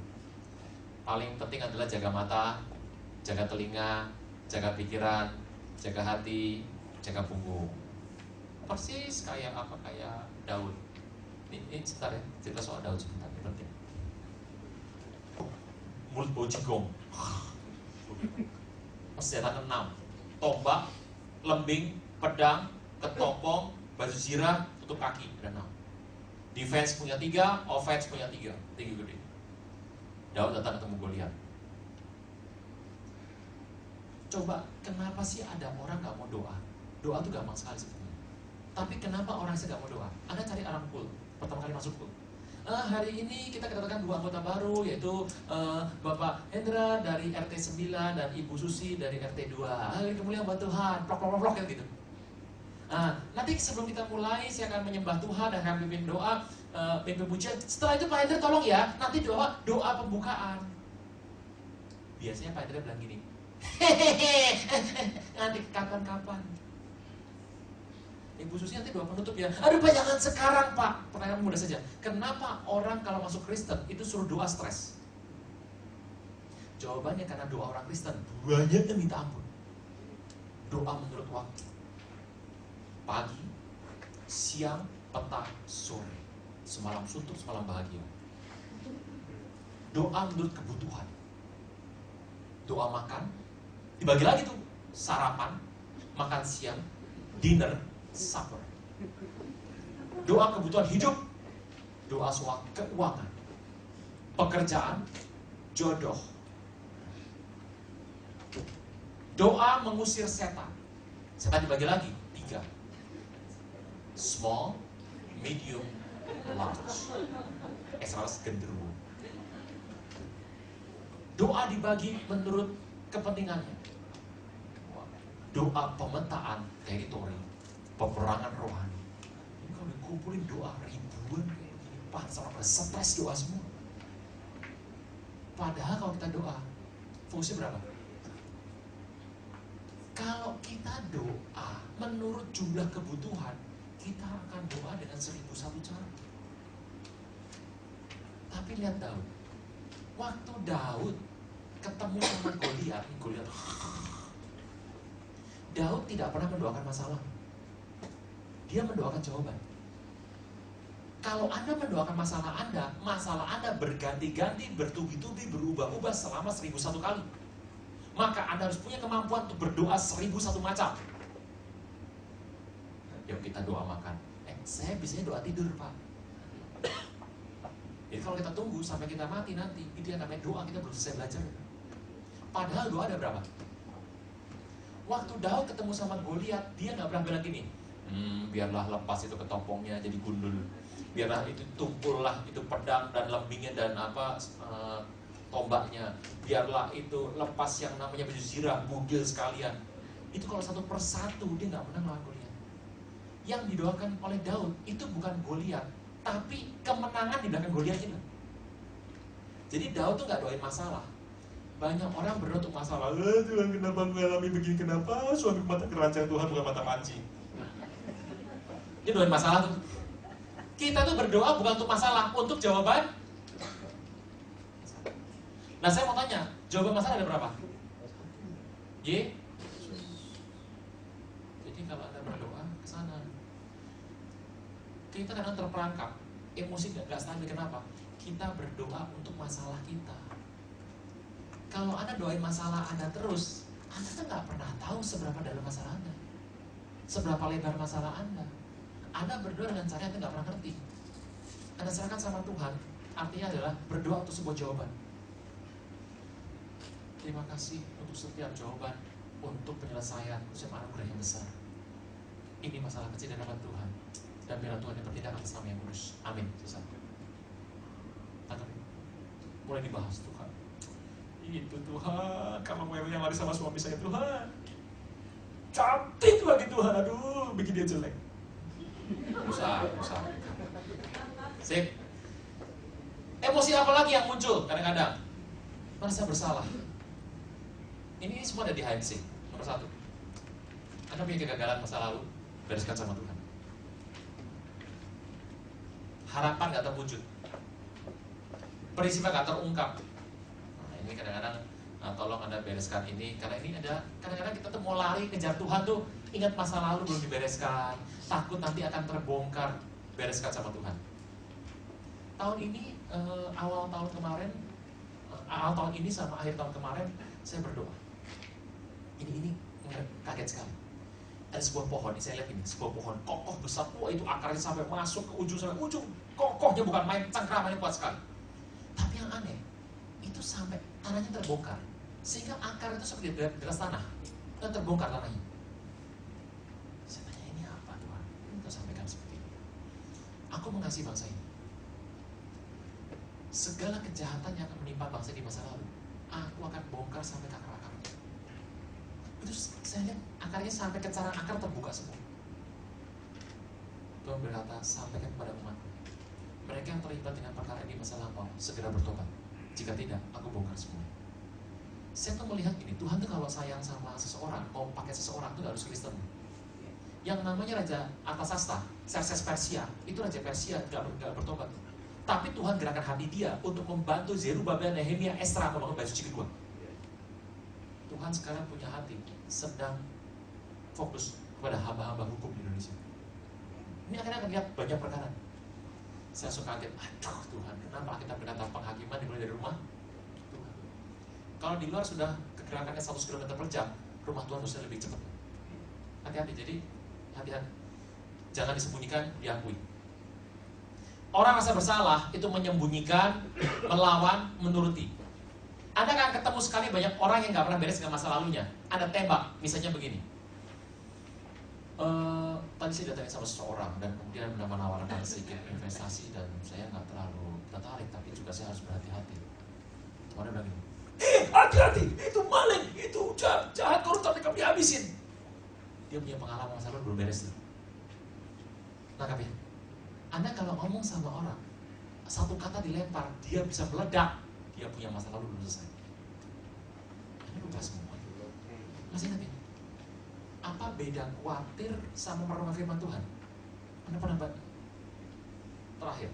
Paling penting adalah jaga mata, jaga telinga, jaga pikiran, jaga hati, jaga punggung. Persis kayak Daud. Ini sebentar ya, cerita soal Daud sebentar, ini penting. Mulut bau jigong. Senjata 6, tombak, lembing, pedang, ketopong, baju zirah, tutup kaki, ada 6. Defense punya 3, offense punya 3, tinggi gede. Daud datang ketemu Goliat. Coba, kenapa sih ada orang gak mau doa? Doa tuh gampang sekali sebenarnya. Tapi kenapa orang sih gak mau doa? Anda cari orang cool, pertama kali masuk cool. Hari ini kita kedatangan 2 anggota baru, yaitu Bapak Hendra dari RT 9 dan Ibu Susi dari RT 2. Kemuliaan buat Tuhan, plok gitu. Nanti sebelum kita mulai, saya akan menyembah Tuhan dan akan pimpin doa, pimpin pujian. Setelah itu Pak Hendra tolong ya, nanti doa pembukaan. Biasanya Pak Hendra bilang gini, nanti kapan-kapan. Ibu Susi nanti doa penutup ya. Aduh Pak, jangan sekarang Pak. Pertanyaan mudah saja. Kenapa orang kalau masuk Kristen itu suruh doa stres? Jawabannya karena doa orang Kristen banyaknya minta ampun. Doa menurut waktu. Pagi, siang, petang, sore. Semalam suntuk, semalam bahagia. Doa menurut kebutuhan. Doa makan, dibagi lagi tuh. Sarapan, makan siang, dinner, supper. Doa kebutuhan hidup, doa soal keuangan, pekerjaan, jodoh. Doa mengusir setan. Setan dibagi lagi 3. Small, medium, large. Extralas genderuwo. Doa dibagi menurut kepentingannya. Doa pemetaan teritori, peperangan rohani. Ini kalau dikumpulin doa ribuan kayak gini, pasal stres doa semua. Padahal kalau kita doa, fungsinya berapa? Kalau kita doa menurut jumlah kebutuhan, kita akan doa dengan 1001 cara. Tapi lihat Daud. Waktu Daud ketemu sama Goliat, Daud tidak pernah mendoakan masalah. Dia mendoakan jawaban. Kalau Anda mendoakan masalah Anda berganti-ganti, bertubi-tubi, berubah-ubah selama 1001 kali. Maka Anda harus punya kemampuan untuk berdoa 1001 macam. Yuk kita doa makan. Saya biasanya doa tidur Pak. Jadi kalau kita tunggu sampai kita mati nanti, itu yang namanya doa, kita belum selesai belajar. Padahal doa ada berapa? Waktu Daud ketemu sama Goliat, dia nggak pernah bilang gini, biarlah lepas itu ketopongnya jadi gundul, biarlah itu tumpullah itu pedang dan lembingnya dan tombaknya, biarlah itu lepas yang namanya baju zirah, bugil sekalian. Itu kalau satu persatu dia nggak pernah melawan Goliat. Yang didoakan oleh Daud itu bukan Goliat, tapi kemenangan di belakang Goliat itu. Jadi Daud tuh nggak doain masalah. Banyak orang berdoa untuk masalah. Tuhan kenapa mengalami begini, kenapa suami mata keranjang Tuhan bukan mata panci. Dia doain masalah tuh. Kita tuh berdoa bukan untuk masalah, untuk jawaban. Nah saya mau tanya, jawaban masalah ada berapa? Y. Jadi kalau Anda berdoa ke sana, kita kadang terperangkap, emosi nggak stabil. Kenapa? Kita berdoa untuk masalah kita. Kalau Anda doain masalah Anda terus, Anda tuh nggak pernah tahu seberapa dalam masalah Anda, seberapa lebar masalah Anda. Anda berdoa dengan cara yang Anda nggak pernah ngerti. Anda serahkan sama Tuhan, artinya adalah berdoa untuk sebuah jawaban. Terima kasih untuk setiap jawaban, untuk penyelesaian usaha anugerah yang besar. Ini masalah kecil di hadapan Tuhan, dan biarlah Tuhan yang bertindak atas nama yang kudus. Amin. Selesai. Tangkap. Mulai dibahas Tuhan. Itu Tuhan, kalau mau yang lari sama suami saya, Tuhan cantik lagi Tuhan, aduh bikin dia jelek. Usah. Sip. Emosi apa lagi yang muncul kadang-kadang? Merasa bersalah. Ini semua ada di HMC. Nomor 1, Anda punya kegagalan masa lalu, bereskan sama Tuhan. Harapan gak terwujud, prinsipnya gak terungkap. Ini kadang-kadang tolong Anda bereskan ini, karena ini ada kadang-kadang kita tuh mau lari kejar Tuhan tuh, ingat masa lalu belum dibereskan, takut nanti akan terbongkar. Bereskan sama Tuhan. Tahun ini awal tahun ini sama akhir tahun kemarin saya berdoa. Ini kaget sekali. Ada sebuah pohon, ini saya lihat ini, sebuah pohon kokoh besar, itu akarnya sampai masuk ke ujung sampai ujung, kokohnya bukan main, cengkramannya kuat sekali. Tapi yang aneh, itu sampai tanahnya terbongkar, sehingga akar itu seperti di atas tanah dan terbongkar tanahnya. Saya tanya, ini apa Tuhan? Kita sampaikan seperti ini. Aku mengasihi bangsa ini. Segala kejahatan yang akan menimpa bangsa di masa lalu, aku akan bongkar sampai ke akar-akar. Itu saya lihat akarnya sampai ke carang akar terbuka semua. Tuhan berkata, sampaikan kepada umat, mereka yang terlibat dengan perkara ini masa lampau segera bertobat. Jika tidak, aku bongkar semua. Saya tuh melihat gini, Tuhan tuh kalau sayang sama seseorang, mau pakai seseorang tuh gak harus Kristen. Yang namanya Raja Artasasta, Xerxes Persia, itu Raja Persia gak bertobat. Tapi Tuhan gerakan hati dia untuk membantu Zerubabel, Nehemia, Esra membangun bait suci kedua. Tuhan sekarang punya hati, sedang fokus kepada hamba-hamba hukum di Indonesia. Ini akan lihat banyak perkara. Saya suka kaget, aduh Tuhan, kenapa kita berkata penghakiman dimulai dari rumah Tuhan? Kalau di luar sudah kegerakannya 100 km per jam, rumah Tuhan harusnya lebih cepat. Hati-hati, jadi hati-hati. Jangan disembunyikan, diakui. Orang rasa bersalah itu menyembunyikan, melawan, menuruti. Anda akan ketemu sekali banyak orang yang gak pernah beres dengan masa lalunya. Anda tembak, misalnya begini. Tadi saya datangin sama seseorang dan kemudian menawarkan sedikit investasi dan saya nggak terlalu tertarik, tapi juga saya harus berhati-hati. Temannya bilang gini, hati-hati, itu maling, itu jahat, koruptor, kamu dihabisin. Dia punya pengalaman masa lalu belum beres. Nangkap ya? Anda kalau ngomong sama orang, satu kata dilempar, dia bisa meledak. Dia punya masa lalu belum selesai. Ini lupa semua. Masih ingat ya? Apa beda khawatir sama merenungkan firman Tuhan? Anda pernah baca? Terakhir,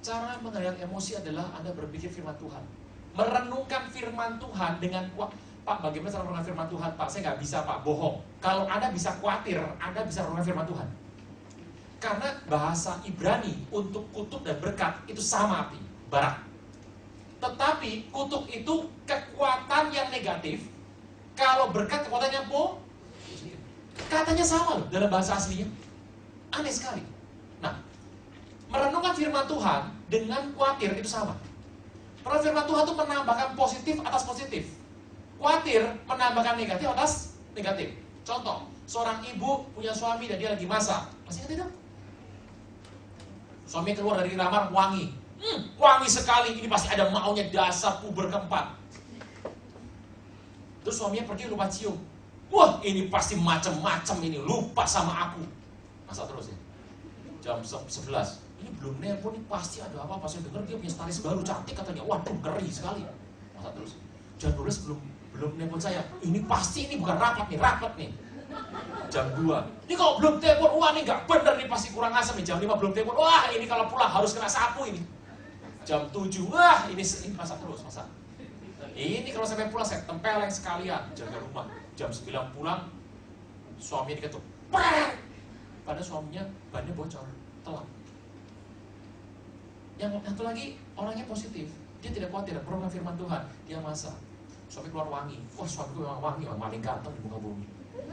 cara mengendalikan emosi adalah Anda berpikir firman Tuhan, merenungkan firman Tuhan dengan Pak, bagaimana cara merenungkan firman Tuhan? Pak, saya nggak bisa Pak, bohong. Kalau Anda bisa khawatir, Anda bisa merenungkan firman Tuhan. Karena bahasa Ibrani untuk kutuk dan berkat itu sama arti, barak. Tetapi kutuk itu kekuatan yang negatif. Kalau berkat kekuatannya positif. Katanya sama loh dalam bahasa aslinya. Aneh sekali. Nah, merenungkan firman Tuhan dengan khawatir itu sama. Peran firman Tuhan itu menambahkan positif atas positif. Khawatir menambahkan negatif atas negatif. Contoh, seorang ibu punya suami dan dia lagi masak. Masih ingat itu? Suami keluar dari kamar wangi. Wangi sekali, ini pasti ada maunya dasar puber keempat. Terus suaminya pergi lupa cium. Wah, ini pasti macam-macam ini, lupa sama aku. Masak terus ya. Jam 11. Ini belum nelpon, ini pasti ada apa-apa. Saya dengar dia punya staris baru cantik katanya. Waduh, ngeri sekali. Masak terus. Jam 12 belum nelpon saya. Ini pasti ini bukan rapat nih. Jam 2. Ini kalau belum telepon, wah ini nggak bener nih, pasti kurang asam nih. Jam 5 belum telepon, wah ini kalau pulang harus kena sapu ini. Jam 7, wah ini masak terus, masak. Ini kalau sampai pulang saya tempeleng sekalian, jaga rumah. Jam 9 pulang, suaminya diketuk. Padahal suaminya bannya bocor, telat. Yang satu lagi, orangnya positif. Dia tidak khawatir, program firman Tuhan. Dia masak. Suami keluar wangi. Wah suamiku memang wangi, memang paling ganteng di muka bumi.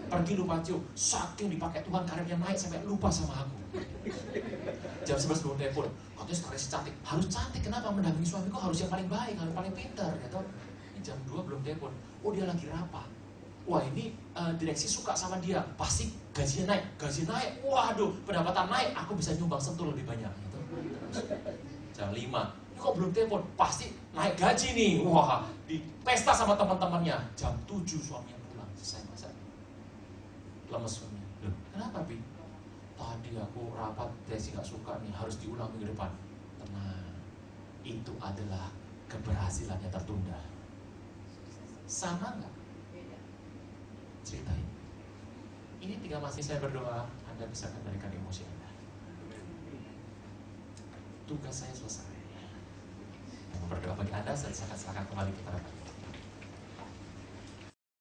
Pergi lupa cium, saking dipakai Tuhan karirnya naik sampai lupa sama aku. Jam 11 belum telepon, katanya staris cantik. Harus cantik, kenapa? Mendampingi suamiku harus yang paling baik, harus paling pintar gitu. Jam 2 belum telepon, oh dia lagi rapat. Wah ini direksi suka sama dia, pasti gajinya naik. Waduh, pendapatan naik, aku bisa nyumbang sentuh lebih banyak gitu. Jam 5, ini kok belum telepon, pasti naik gaji nih. Wah, di pesta sama teman-temannya. Jam 7 suaminya pulang, selesai masak. Lemes suaminya. Loh, kenapa Pi? Tadi aku rapat, direksi gak suka nih, harus diulang minggu depan. Tenang, itu adalah keberhasilannya tertunda. Sama nggak? Ceritain. Ini 3 masih saya berdoa, Anda bisa kendalikan emosi Anda. Tugas saya selesai. Berdoa bagi Anda, saya silakan kembali kepada Anda.